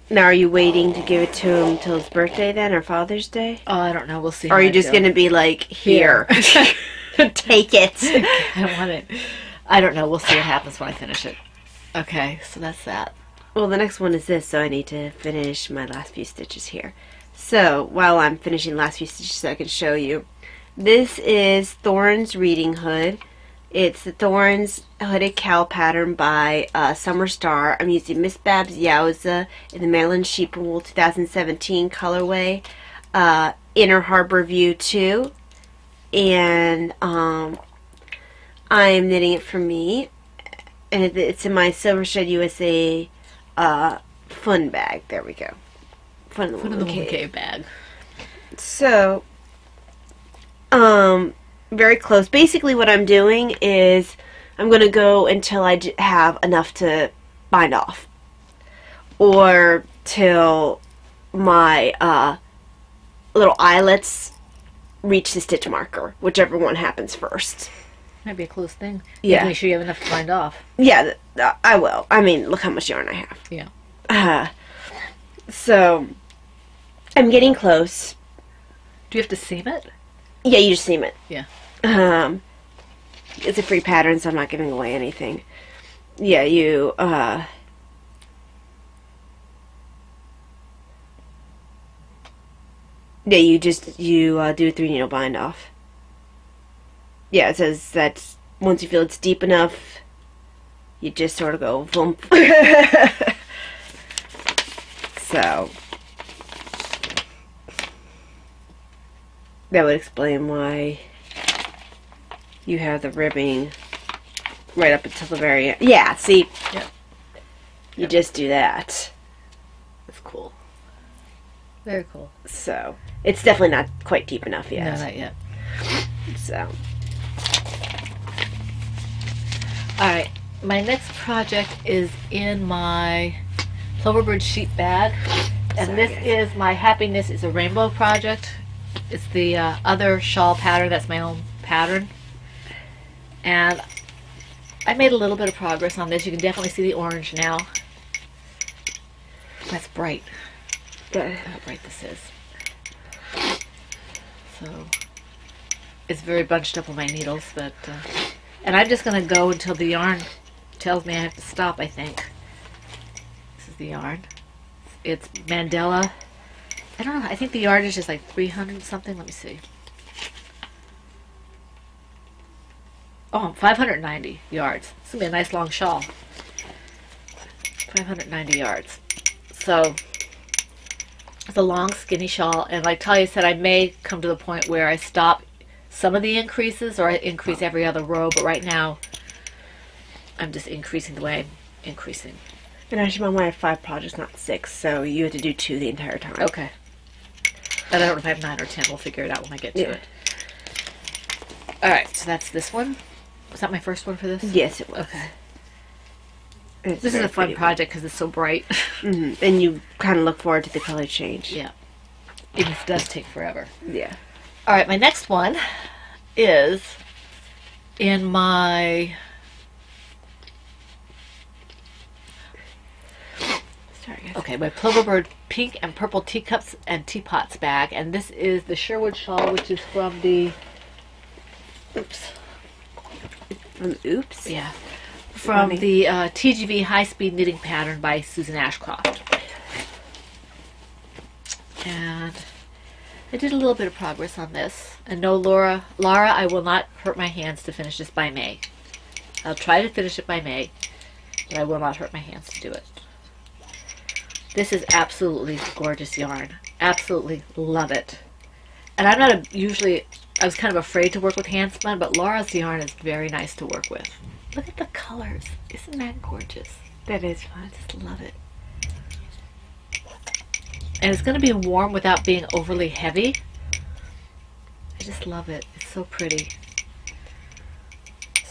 Now, are you waiting to give it to him till his birthday then, or Father's Day? Oh, I don't know. We'll see. Or are you just going to be like, here, take it? I want it. I don't know. We'll see what happens when I finish it. Okay, so that's that. Well, the next one is this, so I need to finish my last few stitches here. So, while I'm finishing the last few stitches, I can show you. This is Thorns Reading Hood. It's the Thorns Hooded Cowl pattern by Summer Star. I'm using Miss Babs Yowza in the Maryland Sheep and Wool 2017 colorway. Inner Harbor View 2. And I'm knitting it for me. And it's in my Silver Shed USA fun bag. There we go. Fun in the Woolly Cave bag. So, very close. Basically what I'm doing is I'm going to go until I have enough to bind off. Or till my little eyelets reach the stitch marker. Whichever one happens first. Might be a close thing. Yeah. Make sure you have enough to bind off. Yeah, I will. I mean, look how much yarn I have. Yeah. So, I'm getting close. Do you have to seam it? Yeah, you just seam it. Yeah. It's a free pattern, so I'm not giving away anything. Yeah, you, yeah, you do a 3-needle bind off. Yeah, it says that once you feel it's deep enough, you just sort of go vump. So, that would explain why you have the ribbing right up until the very end. Yeah, see? Yep. You just do that. That's cool. Very cool. So, it's definitely not quite deep enough yet. No, not yet. So, Alright, my next project is in my Cloverbird sheet bag. And Sorry, this guys. is my Happiness is a Rainbow project. It's the other shawl pattern. That's my own pattern. And I made a little bit of progress on this. You can definitely see the orange now. That's bright. good. How bright this is. So, it's very bunched up with my needles, but, and I'm just going to go until the yarn tells me I have to stop, I think. This is the yarn. It's Mandela. I don't know, I think the yarn is just like 300 something. Let me see. Oh, 590 yards. This is going to be a nice long shawl. 590 yards. So, it's a long, skinny shawl, and like Talia said, I may come to the point where I stop some of the increases, or I increase every other row, but right now, I'm just increasing the way I'm increasing. And actually, Mom, I have 5 projects, not 6, so you have to do 2 the entire time. Okay. And I don't know if I have 9 or 10. We'll figure it out when I get to Yeah. it. Alright, so that's this one. Was that my first one for this? Yes, it was. Okay. It's This is very a fun pretty. project because it's so bright. And you kind of look forward to the color change. Yeah. It does take forever. Yeah. Alright, my next one is in my... Sorry, guys. Okay, my Cloverbird pink and purple teacups and teapots bag, and this is the Sherwood shawl, which is from the... Oops. Oops. Yeah. From Funny. the TGV High Speed Knitting Pattern by Susan Ashcroft. And I did a little bit of progress on this. And no, Laura, I will not hurt my hands to finish this by May. I'll try to finish it by May, but I will not hurt my hands to do it. This is absolutely gorgeous yarn. Absolutely love it. And I'm not usually, I was kind of afraid to work with hand spun, but Laura's yarn is very nice to work with. Look at the colors. Isn't that gorgeous? That is fun. I just love it. And it's going to be warm without being overly heavy. I just love it. It's so pretty.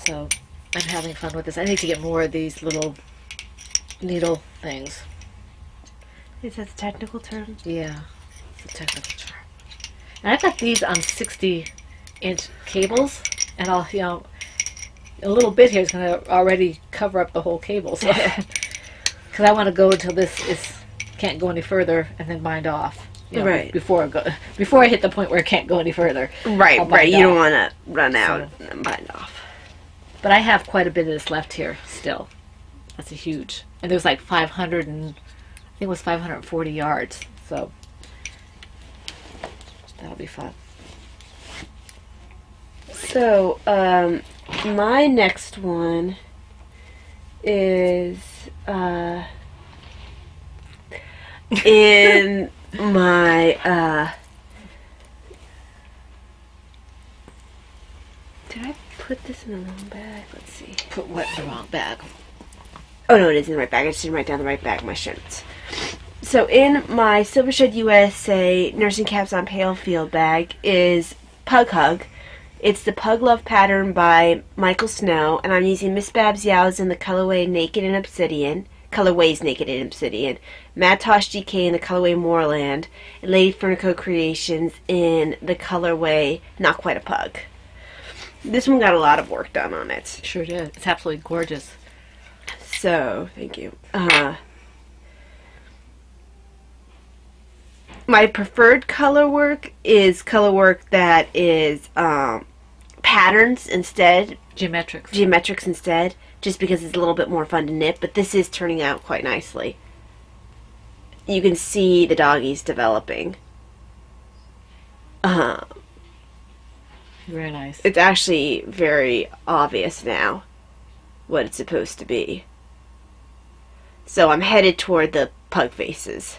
So, I'm having fun with this. I need to get more of these little needle things. Is that the technical term? Yeah, it's a technical term. And I've got these on 60-inch cables, and I'll, you know, a little bit here is going to already cover up the whole cable. So, because I want to go until this can't go any further, and then bind off. You know, Right. Before I hit the point where it can't go any further. Right, I'll bind right. You off. don't want to run out So- and then bind off. But I have quite a bit of this left here still. That's a huge. And there's like 500 and I think it was 540 yards. So that'll be fun. So, my next one is in my did I put this in the wrong bag? Let's see. Put what in the wrong bag? Oh no, it is in the right bag. I just didn't write down the right bag. My shirts. So in my Silvershed USA Nursing Caps on Pale Field bag is Pug Hug. It's the Pug Love pattern by Michael Snow, and I'm using Miss Babs Yao's in the colorway Naked in Obsidian. Colorways Naked in Obsidian. Mad Tosh GK in the colorway Moorland, and Lady Furnico Creations in the colorway Not Quite a Pug. This one got a lot of work done on it. Sure did. It's absolutely gorgeous. So, thank you. My preferred color work is color work that is patterns instead, geometrics instead, just because it's a little bit more fun to knit, but this is turning out quite nicely. You can see the doggies developing. Very nice. It's actually very obvious now what it's supposed to be. So I'm headed toward the pug faces.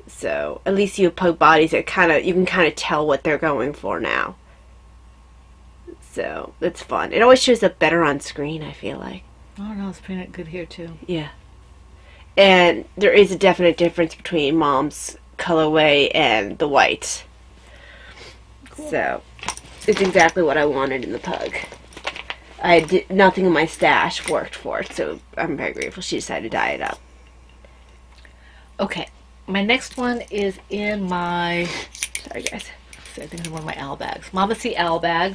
So at least you have pug bodies that you can kind of tell what they're going for now. So it's fun. It always shows up better on screen, I feel like. I don't know, it's pretty good here too. Yeah. And there is a definite difference between Mom's colorway and the white. Cool. So it's exactly what I wanted in the pug. Nothing in my stash worked for it, so I'm very grateful she decided to dye it up. Okay, my next one is in my, sorry guys, I think it's one of my owl bags. Mama C owl bag.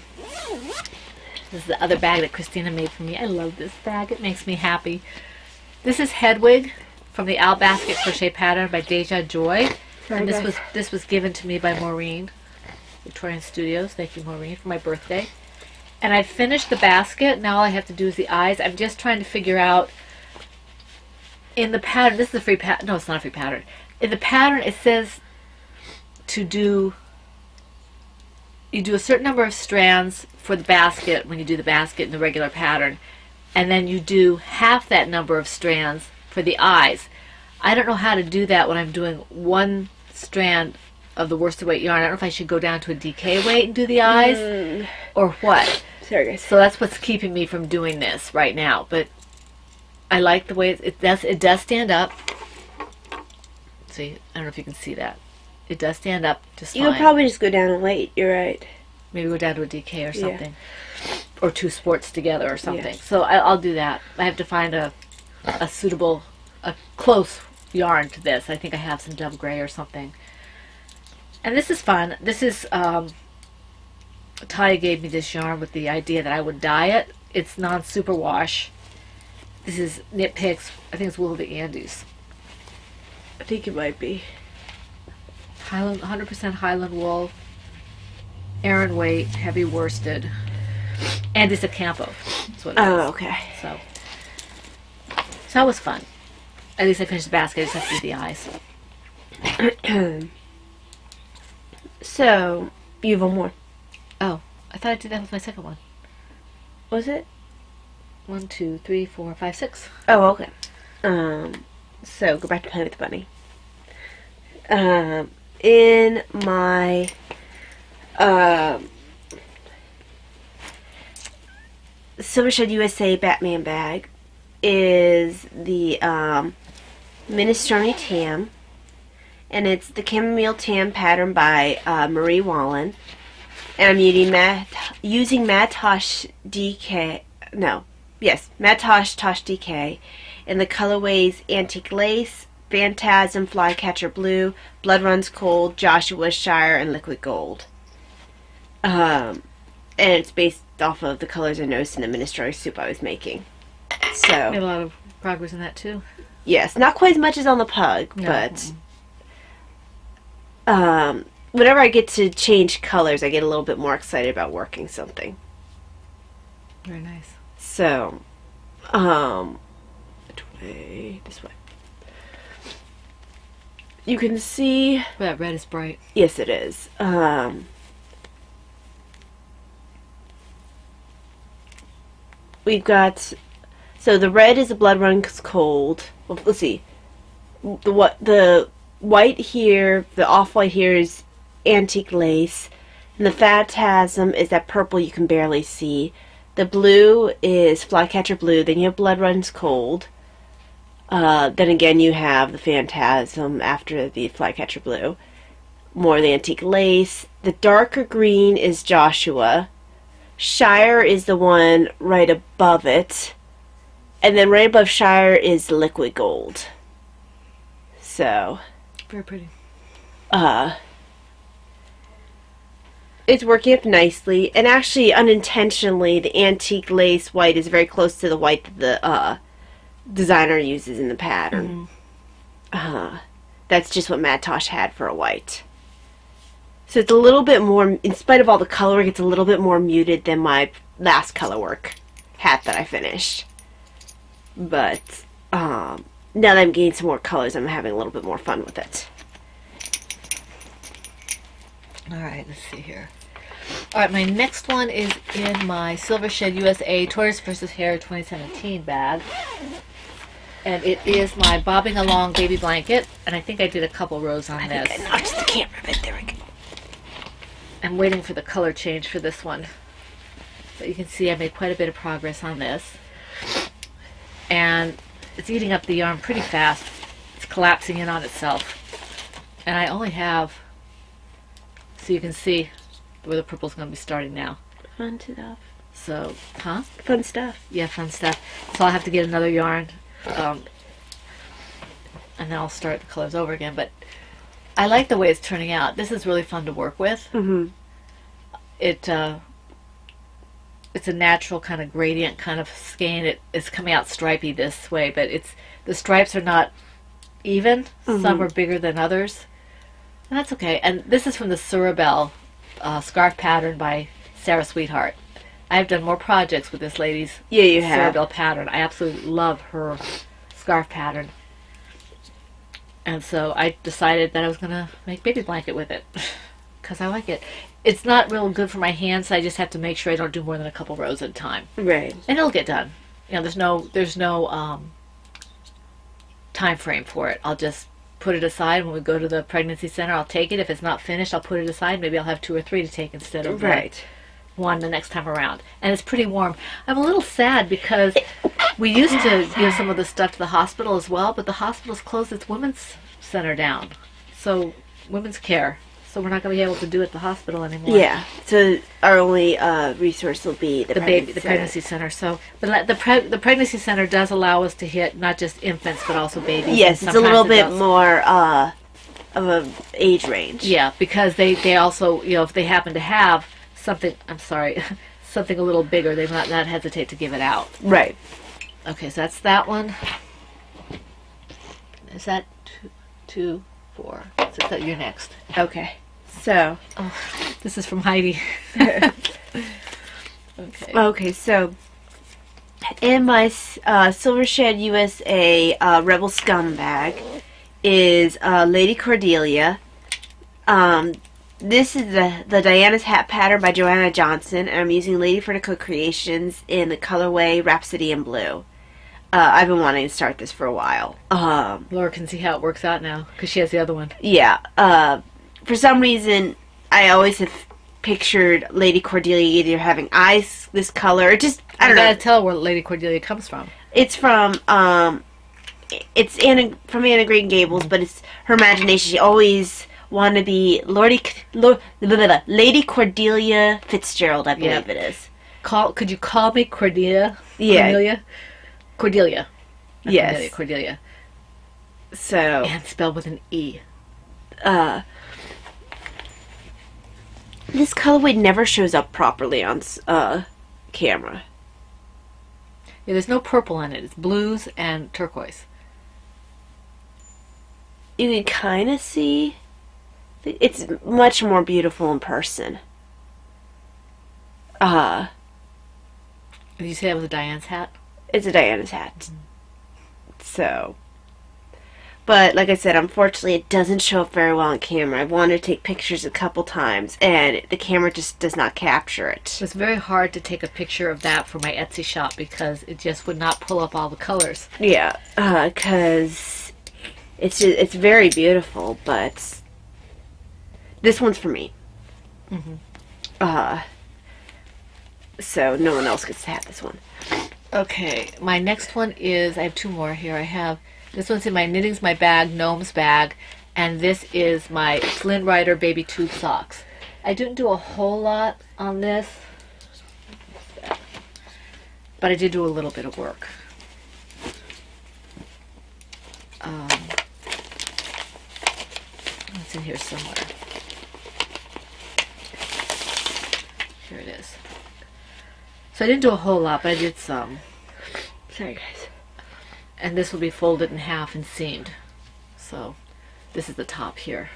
This is the other bag that Christina made for me. I love this bag. It makes me happy. This is Hedwig from the Owl Basket Crochet Pattern by Deja Joy. Sorry, and guys. this was given to me by Maureen, Victorian Studios. Thank you, Maureen, for my birthday. And I finished the basket. Now all I have to do is the eyes. I'm just trying to figure out in the pattern. This is a free pattern. No, it's not a free pattern. In the pattern, it says to do. You do a certain number of strands for the basket when you do the basket in the regular pattern, and then you do half that number of strands for the eyes. I don't know how to do that when I'm doing one strand of the worsted weight yarn. I don't know if I should go down to a DK weight and do the eyes or what. Sorry guys. So that's what's keeping me from doing this right now. But I like the way it does stand up. See, I don't know if you can see that. It does stand up just fine. You could probably just go down a weight. You're right. Maybe go down to a DK or something. Yeah. Or two sports together or something. Yeah. So I'll do that. I have to find a suitable, a close yarn to this. I think I have some dove gray or something. And this is fun. This is, Talia gave me this yarn with the idea that I would dye it. It's non-superwash. This is Knit Picks. I think it's Wool of the Andes. I think it might be. Highland, 100% Highland wool. Aran weight, heavy worsted. And it's a Campo. That's what it is. Oh, okay. So that was fun. At least I finished the basket. I just have to do the eyes. So, you have one more. Oh, I thought I did that with my second one. Was it? 1, 2, 3, 4, 5, 6. Oh, okay. So go back to playing with the bunny. In my Silvershed USA Batman bag is the Minestrone Tam, and it's the Chamomile Tam pattern by Marie Wallen, and I'm using Matosh DK. No, yes, Matosh Tosh DK, and the colorways Antique Lace, Phantasm, Flycatcher Blue, Blood Runs Cold, Joshua Shire, and Liquid Gold. And it's based off of the colors I noticed in the minestrone soup I was making. So Made a lot of progress in that too. yes, not quite as much as on the pug, No. but whenever I get to change colors, I get a little bit more excited about working something. Very nice. So, which way? This way. You can see. That red is bright. Yes, it is. We've got. So the red is the Blood Runs Cold. Well, let's see. The white here, the off-white here is Antique Lace, and the Phantasm is that purple you can barely see. The blue is Flycatcher Blue. Then you have Blood Runs Cold. Then again, you have the Phantasm after the Flycatcher Blue. More of the Antique Lace. The darker green is Joshua. Shire is the one right above it. And then right above Shire is Liquid Gold. So, Very pretty. it's working up nicely. And actually, unintentionally, the Antique Lace white is very close to the white that the designer uses in the pattern. That's just what Matt Tosh had for a white. So it's a little bit more, in spite of all the coloring, it's a little bit more muted than my last color work hat that I finished. But now that I'm getting some more colors, I'm having a little bit more fun with it. Alright, let's see here. Alright, my next one is in my Silver Shed USA Tortoise vs. Hare 2017 bag. And it is my Bobbing Along baby blanket. And I think I did a couple rows on this. I think I notched the camera a bit. There we go. I'm waiting for the color change for this one. But you can see I made quite a bit of progress on this. And it's eating up the yarn pretty fast. It's collapsing in on itself. And I only have, so you can see where the purple's going to be starting now. Fun stuff. So, huh? Fun stuff. Yeah, fun stuff. So I'll have to get another yarn. And then I'll start the colors over again. But I like the way it's turning out. This is really fun to work with. Mm-hmm. It's a natural kind of gradient kind of skein. It's coming out stripy this way, but the stripes are not even. Mm-hmm. Some are bigger than others. And that's okay. And this is from the Surabelle scarf pattern by Sarah Sweetheart. I've done more projects with this lady's you have. Surabelle pattern. I absolutely love her scarf pattern. And so I decided that I was going to make baby blanket with it because I like it. It's not real good for my hands, so I just have to make sure I don't do more than a couple rows at a time. Right. And it'll get done. You know, there's no time frame for it. I'll just put it aside when we go to the pregnancy center. I'll take it. If it's not finished, I'll put it aside. Maybe I'll have 2 or 3 to take instead of one the next time around. And it's pretty warm. I'm a little sad because we used to give some of the stuff to the hospital as well, but the hospital's closed its women's center down. So, women's care. So we're not going to be able to do it at the hospital anymore. Yeah. So our only resource will be the pregnancy center. So, but the pregnancy center does allow us to hit not just infants but also babies. Yes, it's a little bit more of a age range. Yeah, because they also, you know, if they happen to have something, something a little bigger, they might not hesitate to give it out. Right. Okay, so that's that one. Is that 2, 4? So you're next. Okay. So. Oh, this is from Heidi. Okay. Okay, so in my Silver Shed USA Rebel Scum bag is Lady Cordelia. This is the Diana's Hat pattern by Joanna Johnson, and I'm using Lady Vertical Creations in the colorway Rhapsody in Blue. I've been wanting to start this for a while. Laura can see how it works out now because she has the other one. Yeah. For some reason, I always have pictured Lady Cordelia either having eyes this color, or just I don't know. You gotta tell where Lady Cordelia comes from. It's from from Anna Green Gables, but it's her imagination. She always wanted to be Lady Cordelia Fitzgerald, I believe it is. Could you call me Cordelia? Yeah. Cordelia. Yes. Cordelia. So. And spelled with an E. This colorway never shows up properly on camera. Yeah, there's no purple in it. It's blues and turquoise. You can kind of see. It's much more beautiful in person. Did you say that was a Diane's hat? It's a Diana's hat. So. But, like I said, unfortunately, it doesn't show up very well on camera. I wanted to take pictures a couple times, and the camera just does not capture it. It's very hard to take a picture of that for my Etsy shop because it just would not pull up all the colors. Yeah, because it's very beautiful, but this one's for me. Mm-hmm. So no one else gets to have this one. Okay, my next one is, I have 2 more here. I have, this one's in my Knitting's My Bag, Gnomes bag, and this is my Flint Rider Baby Tube Socks. I didn't do a whole lot on this, but I did do a little bit of work. It's in here somewhere. Here it is. So I didn't do a whole lot, but I did some. Sorry, guys. And this will be folded in half and seamed. So this is the top here,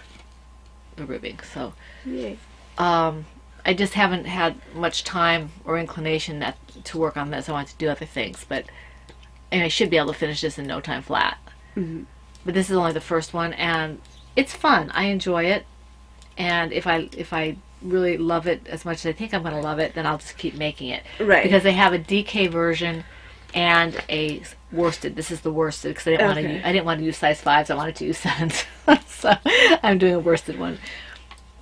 the ribbing. So Yay. I just haven't had much time or inclination to work on this. I want to do other things, but and I should be able to finish this in no time flat. Mm-hmm. But this is only the first one, and it's fun. I enjoy it, and if I really love it as much as I think I'm going to love it, then I'll just keep making it. Right. Because they have a DK version and a worsted. This is the worsted because I didn't want to use size 5s. I wanted to use 7s. So I'm doing a worsted one,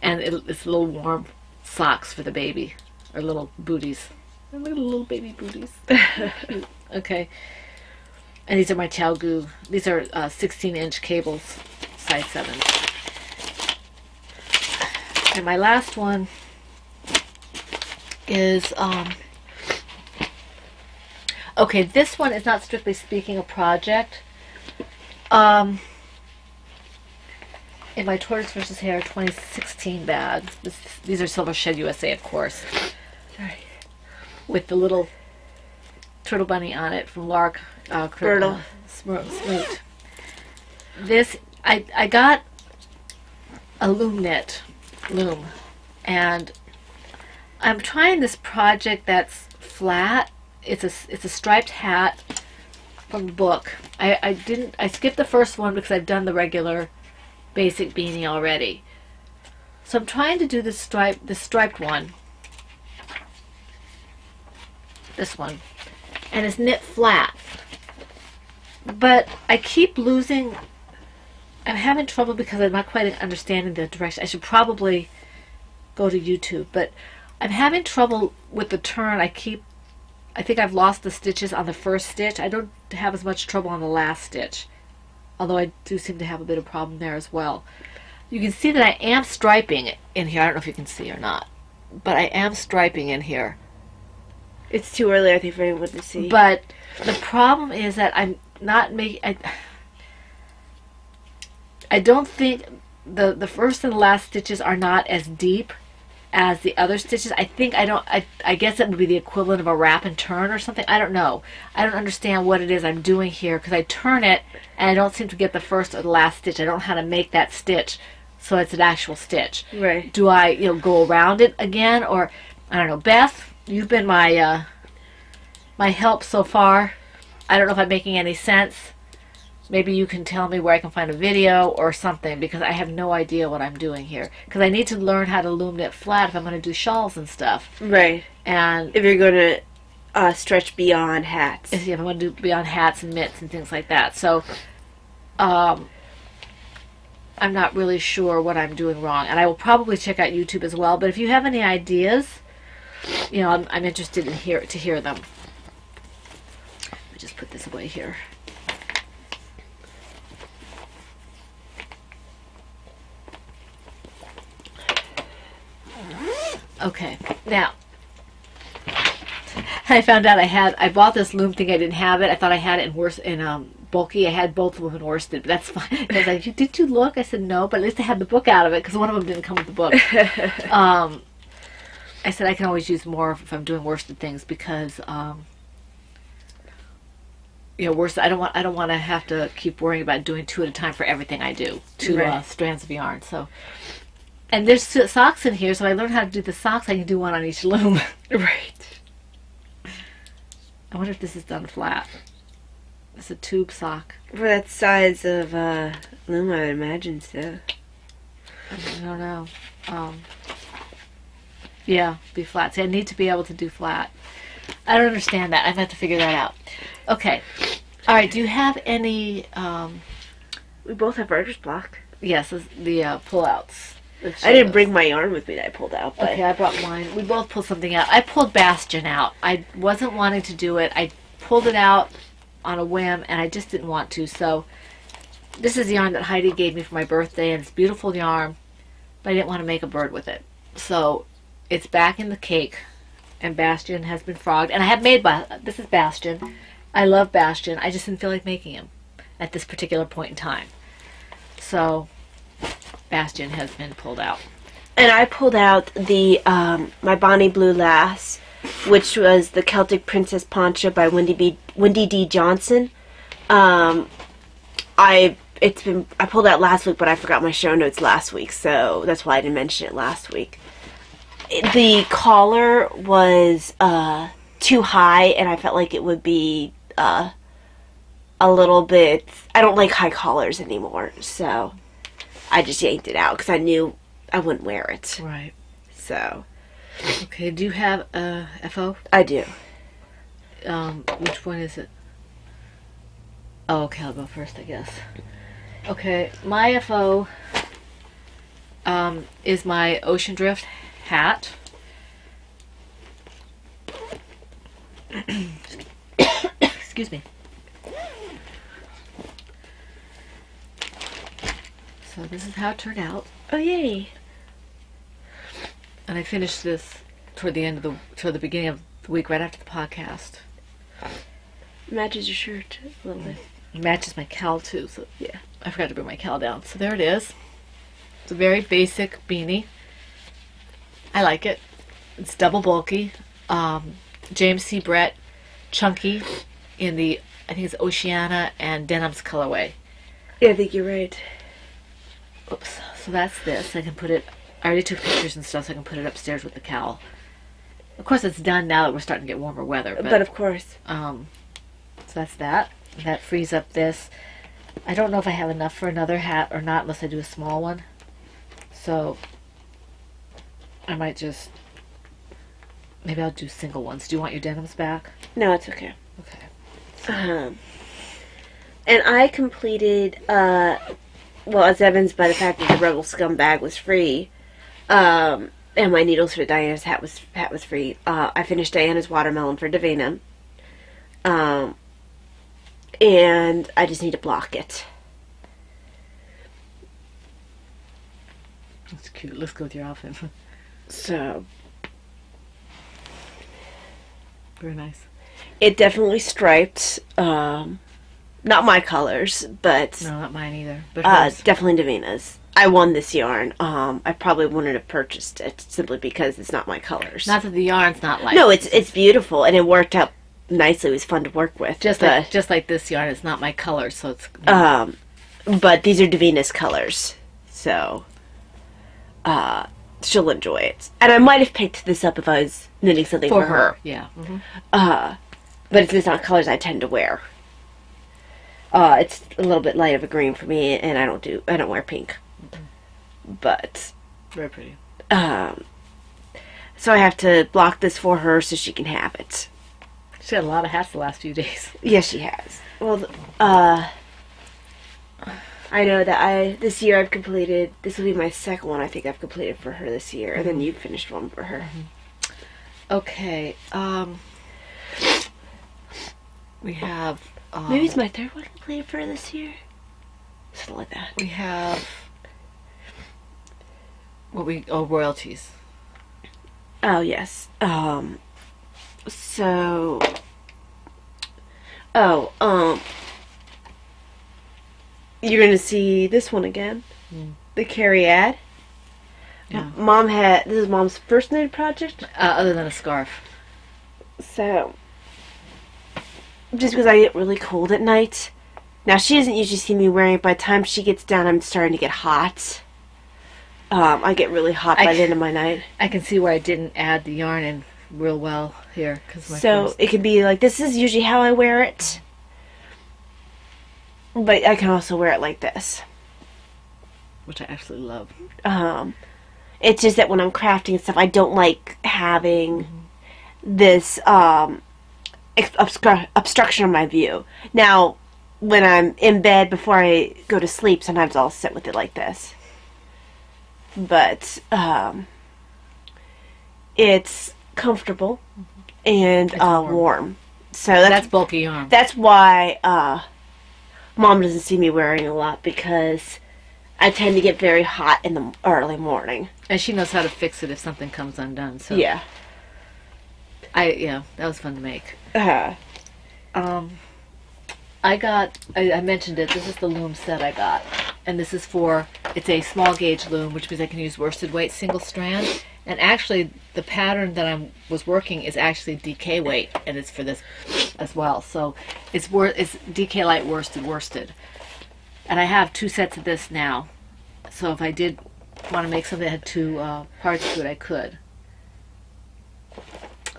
and it's little warm socks for the baby, or little booties. Little baby booties. Okay. And these are my ChiaoGoo. These are 16-inch cables, size 7. And my last one is, okay, this one is not strictly speaking a project. In my Tortoise vs. Hare 2016 bag, these are Silver Shed USA, of course, with the little turtle bunny on it from Lark Smoot. This, I got a loom knit loom, and I'm trying this project that's flat. It's a striped hat from the book. I skipped the first one because I've done the regular basic beanie already. So I'm trying to do this striped one. This one. And it's knit flat. But I keep losing. I'm having trouble because I'm not quite understanding the direction. I should probably go to YouTube, but I'm having trouble with the turn. I think I've lost the stitches on the first stitch. I don't have as much trouble on the last stitch, although I do seem to have a bit of problem there as well. You can see that I am striping in here. I don't know if you can see or not, but I am striping in here. It's too early, I think, for anyone to see. But the problem is that I'm not making. I don't think the first and the last stitches are not as deep as the other stitches. I guess it would be the equivalent of a wrap and turn or something. I don't know. I don't understand what it is I'm doing here because I turn it and I don't seem to get the first or the last stitch. I don't know how to make that stitch so it's an actual stitch. Right. Do I go around it again, or I don't know. Beth, you've been my my help so far. I don't know if I'm making any sense. Maybe you can tell me where I can find a video or something, because I have no idea what I'm doing here. Because I need to learn how to loom knit flat if I'm going to do shawls and stuff. Right. And if you're going to stretch beyond hats. If I'm going to do beyond hats and mitts and things like that. So, I'm not really sure what I'm doing wrong. And I will probably check out YouTube as well. But if you have any ideas, I'm interested in to hear them. Let me just put this away here. Okay, now I found out I bought this loom thing. I didn't have it. I thought I had it in bulky. I had both of them in worsted, but that's fine. I was like, did you look? I said no, but at least I had the book out of it because one of them didn't come with the book. I said I can always use more if I'm doing worsted things because worsted. I don't want to have to keep worrying about doing 2 at a time for everything I do. 2 strands of yarn. So. And there's socks in here, so I learned how to do the socks. I can do one on each loom. Right. I wonder if this is done flat. It's a tube sock. For that size of loom, I would imagine so. I don't know. Yeah, be flat. See, I need to be able to do flat. I don't understand that. I have to figure that out. Okay. All right, do you have any... We both have writer's block. Yes, the pull-outs. I didn't bring my yarn with me that I pulled out. But okay, I brought mine. We both pulled something out. I pulled Bastion out. I wasn't wanting to do it. I pulled it out on a whim, and I just didn't want to. So this is the yarn that Heidi gave me for my birthday, and it's beautiful yarn, but I didn't want to make a bird with it. So it's back in the cake, and Bastion has been frogged. And I have made, this is Bastion. I love Bastion. I just didn't feel like making him at this particular point in time. So... Bastion has been pulled out. And I pulled out the my Bonnie Blue Lass, which was the Celtic Princess Poncho by Wendy D. Johnson. I I pulled out last week, but I forgot my show notes last week, so that's why I didn't mention it last week. The collar was too high, and I felt like it would be a little bit... I don't like high collars anymore, so I just yanked it out because I knew I wouldn't wear it. Right. So... Okay, do you have a FO? I do. Which one is it? Oh, okay, I'll go first, I guess. Okay, my FO is my Ocean Drift hat. Excuse me. So this is how it turned out. Oh, yay. And I finished this toward the beginning of the week, right after the podcast. Matches your shirt a little bit. It matches my cowl too, so yeah. I forgot to bring my cowl down. So there it is. It's a very basic beanie. I like it. It's double bulky. James C. Brett chunky in the, I think it's Oceana and Denim's colorway. Yeah, I think you're right. Oops. So that's this. I can put it, I already took pictures and stuff, so I can put it upstairs with the cowl. Of course, it's done now that we're starting to get warmer weather. But of course. So that's that. That frees up this. I don't know if I have enough for another hat or not unless I do a small one. So I might just, maybe I'll do single ones. Do you want your denims back? No, it's okay. Okay. And I completed, well, as evidenced by the fact that the Rebel Scumbag was free, and my needles for Diana's hat was free. I finished Diana's watermelon for Davina. And I just need to block it. That's cute. Let's go with your outfit. So, Very nice. it definitely striped. Not my colors, but No, not mine either. But hers. definitely Davina's. I won this yarn. I probably wouldn't have purchased it simply because it's not my colors. Not that the yarn's not like. No, it's beautiful and it worked out nicely. It was fun to work with. just like this yarn. It's not my color, so it's. But these are Davina's colors, so she'll enjoy it. And I might have picked this up if I was knitting something for her. Yeah. Mm-hmm. But it's not colors I tend to wear. It's a little bit light of a green for me, and I don't wear pink. But Very pretty. so I have to block this for her so she can have it. She had a lot of hats the last few days. Yes, she has. Well, I know that this year I've completed, this will be my second one I think I've completed for her this year, and then you finished one for her. Okay. We have. Maybe it's my third one completed for her this year. Something like that. We have. Royalties. Oh, yes. You're gonna see this one again. The Carrie ad. Yeah. This is Mom's first knitted project. Other than a scarf. So, just because I get really cold at night. Now, she doesn't usually see me wearing it. By the time she gets down, I'm starting to get hot. I get really hot by the end of my night. I can see where I didn't add the yarn in real well here. So, it can be like, this is usually how I wear it. But I can also wear it like this. Which I absolutely love. It's just that when I'm crafting and stuff, I don't like having this obstruction of my view. Now, when I'm in bed before I go to sleep, sometimes I'll sit with it like this. But it's comfortable and warm. So That's bulky yarn. That's why Mom doesn't see me wearing a lot, because I tend to get very hot in the early morning. And she knows how to fix it if something comes undone. So Yeah. that was fun to make. Uh, I mentioned it. This is the loom set I got. And this is it's a small gauge loom, which means I can use worsted weight single strand. And actually, the pattern that I was working is actually DK weight, and it's for this as well. So it's DK light worsted. And I have 2 sets of this now. So if I did want to make something that had 2 parts to it, I could.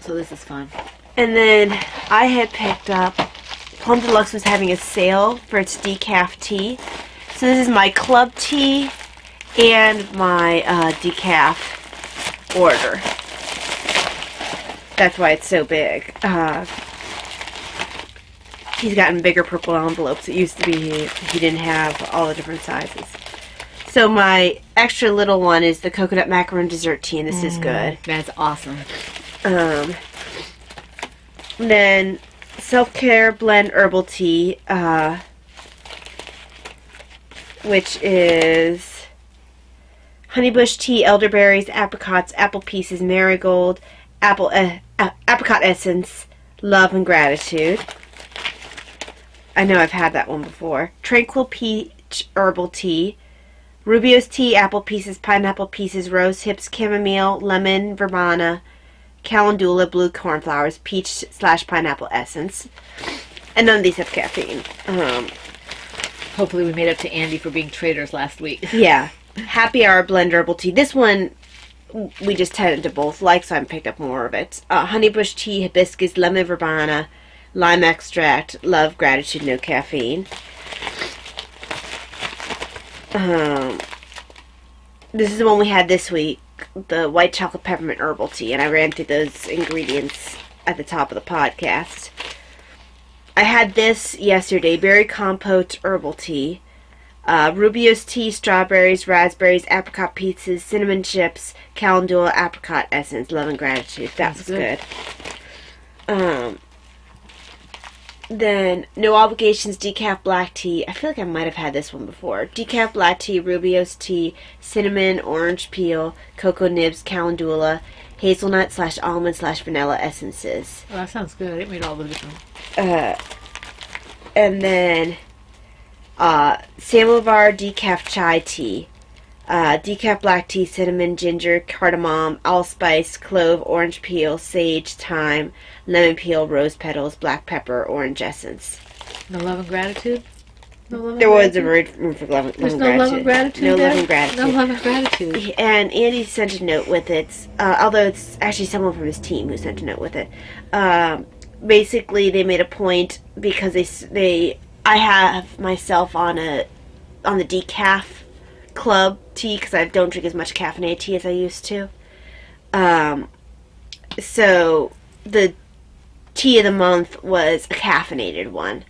So this is fun. And then I had picked up, Plum Deluxe was having a sale for its decaf tea. So this is my club tea and my decaf order. That's why it's so big. He's gotten bigger purple envelopes. It used to be he didn't have all the different sizes. So my extra little one is the coconut macaron dessert tea, and this is good. That's awesome. Then self-care blend herbal tea, which is honeybush tea, elderberries, apricots, apple pieces, marigold, apricot essence, love and gratitude. I know I've had that one before. Tranquil peach herbal tea, Rubio's tea, apple pieces, pineapple pieces, rose hips, chamomile, lemon, verbena, calendula, blue cornflowers, peach/pineapple essence. And none of these have caffeine. Hopefully we made up to Andy for being traders last week. Yeah. Happy Hour blend herbal tea. This one we just tended to both like, so I picked up more of it. Honeybush tea, hibiscus, lemon verbena, lime extract, love, gratitude, no caffeine. This is the one we had this week, the white chocolate peppermint herbal tea, and I ran through those ingredients at the top of the podcast. I had this yesterday, berry compote herbal tea, Rubio's tea, strawberries, raspberries, apricot pieces, cinnamon chips, calendula, apricot essence, love and gratitude. That was good. Then, no obligations, decaf black tea. I feel like I might have had this one before. Decaf black tea, Rubio's tea, cinnamon, orange peel, cocoa nibs, calendula, hazelnut/almond/vanilla essences. Well, that sounds good. I didn't read all the different. And then, samovar decaf chai tea. Decaf black tea, cinnamon, ginger, cardamom, allspice, clove, orange peel, sage, thyme, lemon peel, rose petals, black pepper, orange essence. No love and gratitude? No love and There was a gratitude? room for love There's and no gratitude. love and gratitude No there? love and gratitude. No love and gratitude. And Andy sent a note with it, although it's actually someone from his team who sent a note with it. Basically, they made a point because I have myself on the decaf club tea because I don't drink as much caffeinated tea as I used to. So the tea of the month was a caffeinated one.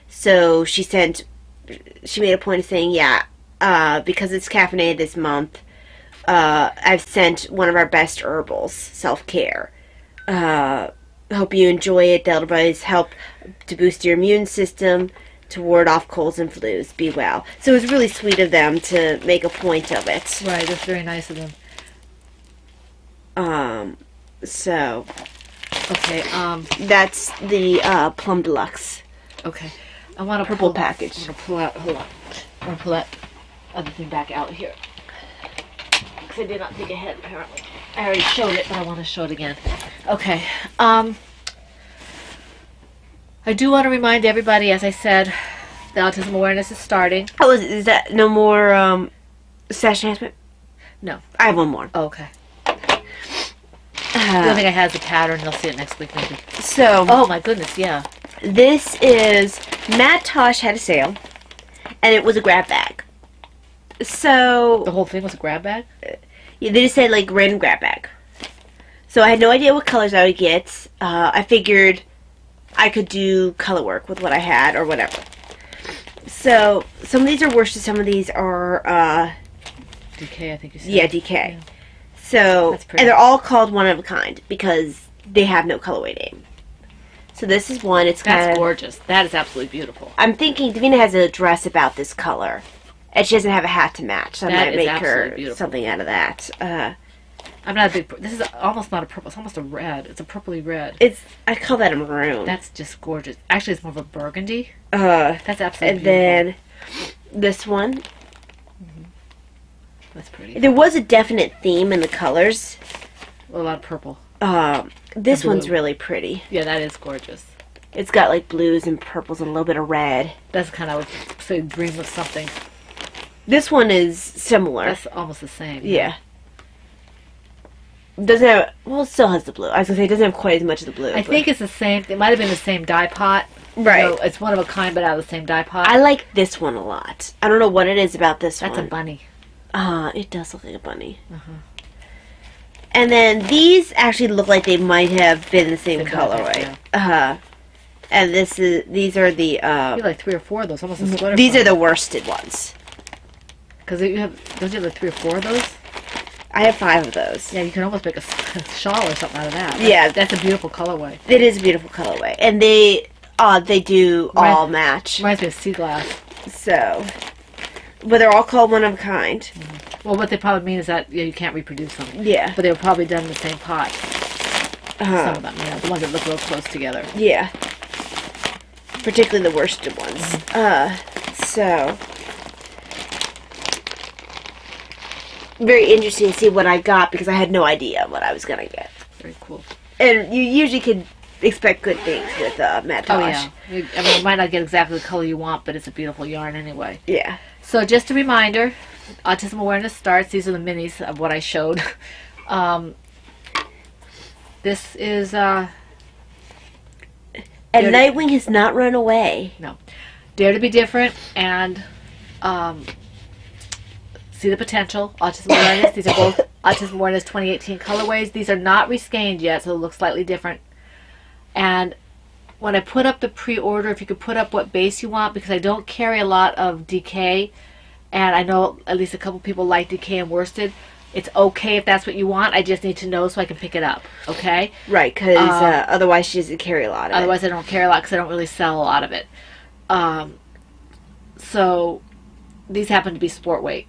So she made a point of saying, because it's caffeinated this month, I've sent one of our best herbals, self-care. Hope you enjoy it. The elderberries help to boost your immune system, to ward off colds and flus. Be well. So it was really sweet of them to make a point of it. Right, that's very nice of them. So Okay, that's the Plum Deluxe. okay. I want to Purple package. I'm going to pull out, hold on. I'm going to pull that other thing back out here. Because I did not think ahead, apparently. I already showed it, but I want to show it again. Okay, I do want to remind everybody, as I said, the autism awareness is starting. Oh, is that no more sash enhancement? No. I have one more. Oh, okay. The only thing I have is a pattern. You'll see it next week, maybe. So, Oh, my goodness, yeah. this is Matt Tosh had a sale, and it was a grab bag. So The whole thing was a grab bag? they just said like random grab bag. So I had no idea what colors I would get. I figured I could do color work with what I had or whatever. So some of these are worsted, some of these are DK, I think you said. yeah, DK. Yeah. So That's pretty. and they're all called one of a kind because they have no colorway name. So this is one. It's kind That's of gorgeous. That is absolutely beautiful. I'm thinking Davina has a dress about this color, and she doesn't have a hat to match. So I That might is make absolutely her beautiful. something out of that. I'm not a big... This is almost not a purple. It's almost a red. It's a purpley red. I call that a maroon. That's just gorgeous. Actually, it's more of a burgundy. Uh, That's absolutely and beautiful. then this one. That's pretty. There was a definite theme in the colors. A lot of purple. This Blue. one's really pretty. Yeah, that is gorgeous. It's got like blues and purples and a little bit of red. That's kind of say dream of something. This one is similar. That's almost the same. Yeah. Doesn't have, well, it still has the blue. I was going to say, it doesn't have quite as much of the blue. I think it's the same. It might have been the same dye pot. Right. You know, it's one of a kind, but out of the same dye pot. I like this one a lot. I don't know what it is about this That's one. a bunny. It does look like a bunny. And then these actually look like they might have been the same colorway. Yeah. And these are the You have like 3 or 4 of those, almost a sweater. these are the worsted ones. Because you have, don't you have like 3 or 4 of those? I have 5 of those. Yeah, you can almost make a shawl or something out of that. Yeah. That's a beautiful colorway. It is a beautiful colorway, and they do all match. Reminds me of sea glass. So, but they're all called one of a kind. Well, what they probably mean is that you can't reproduce them. Yeah. But they were probably done in the same pot. Some of them, the ones that look real close together. Yeah. Particularly the worsted ones. So very interesting to see what I got because I had no idea what I was gonna get. Very cool. And you usually could expect good things with matte Oh, Tosh. yeah. I mean, you might not get exactly the color you want, but it's a beautiful yarn anyway. Yeah. So just a reminder, Autism Awareness starts. These are the minis of what I showed. This is... And Nightwing has not run away. No. Dare to be different and see the potential. Autism Awareness. These are both Autism Awareness 2018 colorways. These are not reskeined yet, so they look slightly different. And when I put up the pre-order, if you could put up what base you want, because I don't carry a lot of DK, and I know at least a couple people like DK and worsted. It's okay if that's what you want. I just need to know so I can pick it up. Okay? Right, because otherwise she doesn't carry a lot of Otherwise I don't carry a lot because I don't really sell a lot of it. So these happen to be sport weight.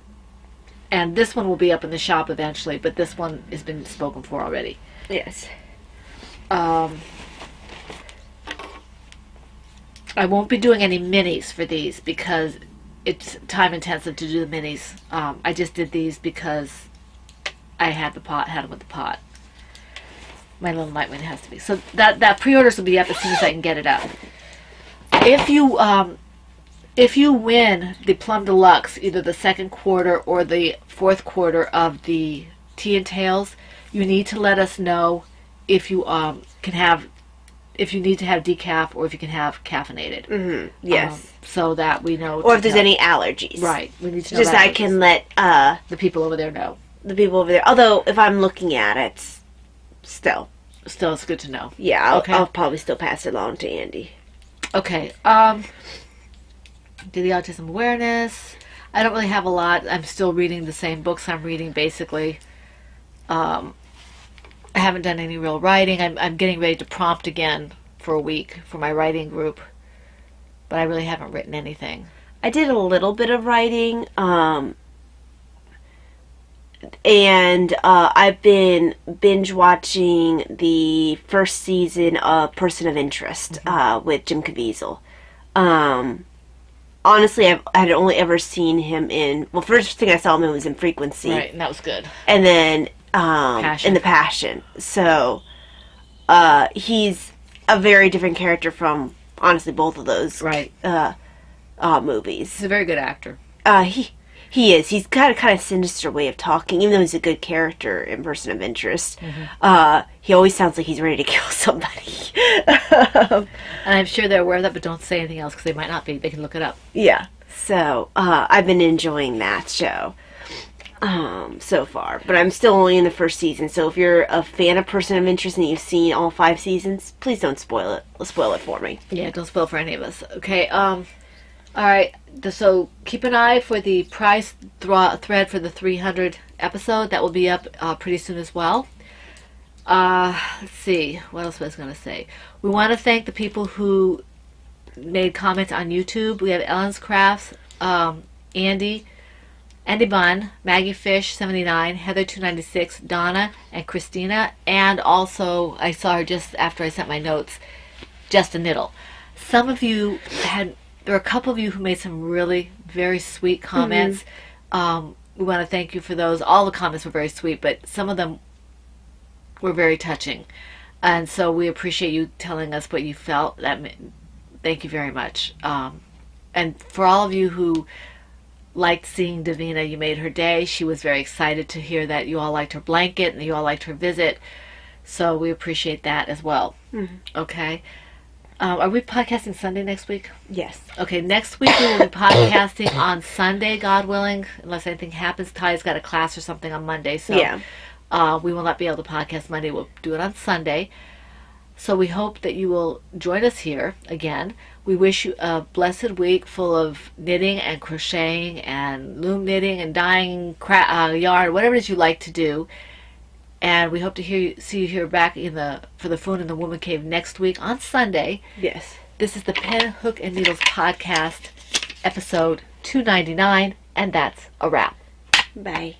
And this one will be up in the shop eventually, but this one has been spoken for already. it. Yes. I won't be doing any minis for these because it's time intensive to do the minis. I just did these because I had them with the pot. My little Nightwing has to be. So that pre-orders will be up as soon as I can get it up. If you win the Plum Deluxe, either the second quarter or the fourth quarter of the Tea and Tails, you need to let us know if you if you need to have decaf or if you can have caffeinated. Yes. So that we know. Or if there's any allergies. Right. We need to know Just that I can let the people over there know. the people over there. Although if I'm looking at it, still, it's good to know. yeah, Okay. I'll probably still pass it along to Andy. Okay. Do the Autism Awareness. I don't really have a lot. I'm still reading the same books I'm reading, basically. I haven't done any real writing. I'm getting ready to prompt again for a week for my writing group. But I really haven't written anything. I did a little bit of writing, and I've been binge watching the first season of Person of Interest with Jim Caviezel. Honestly, I had only ever seen him in, well, first thing I saw him in was in Frequency. Right, and that was good. And then Passion. in The Passion. So he's a very different character from, honestly, both of those Right. movies. He's a very good actor. He is. He's got a kind of sinister way of talking, even though he's a good character in Person of Interest. He always sounds like he's ready to kill somebody. And I'm sure they're aware of that, but don't say anything else because they might not be. They can look it up. Yeah. So, I've been enjoying that show so far. But I'm still only in the first season, so if you're a fan of Person of Interest and you've seen all 5 seasons, please don't spoil it. Spoil it for me. Yeah, don't spoil for any of us. Okay, alright, so keep an eye for the price thread for the 300 episode. That will be up pretty soon as well. Let's see, what else was I going to say? We want to thank the people who made comments on YouTube. We have Ellen's Crafts, Andy Bunn, Maggie Fish 79, Heather 296, Donna, and Christina, and also I saw her just after I sent my notes, Just a Niddle. Some of you there are a couple of you who made some really very sweet comments. We want to thank you for those. All the comments were very sweet, but some of them were very touching. And so we appreciate you telling us what you felt. Thank you very much. And for all of you who liked seeing Davina, you made her day. She was very excited to hear that you all liked her blanket and you all liked her visit. So we appreciate that as well. Mm-hmm. Okay. Are we podcasting Sunday next week? Yes. Okay, next week we will be podcasting on Sunday, God willing, unless anything happens. Ty's got a class or something on Monday, so we will not be able to podcast Monday. We'll do it on Sunday. So we hope that you will join us here again. We wish you a blessed week full of knitting and crocheting and loom knitting and dyeing yarn, whatever it is you like to do. And we hope to see you here back for the Foon in the Woman Cave next week on Sunday. Yes. This is the Pen, Hook, and Needles podcast, episode 299, and that's a wrap. Bye.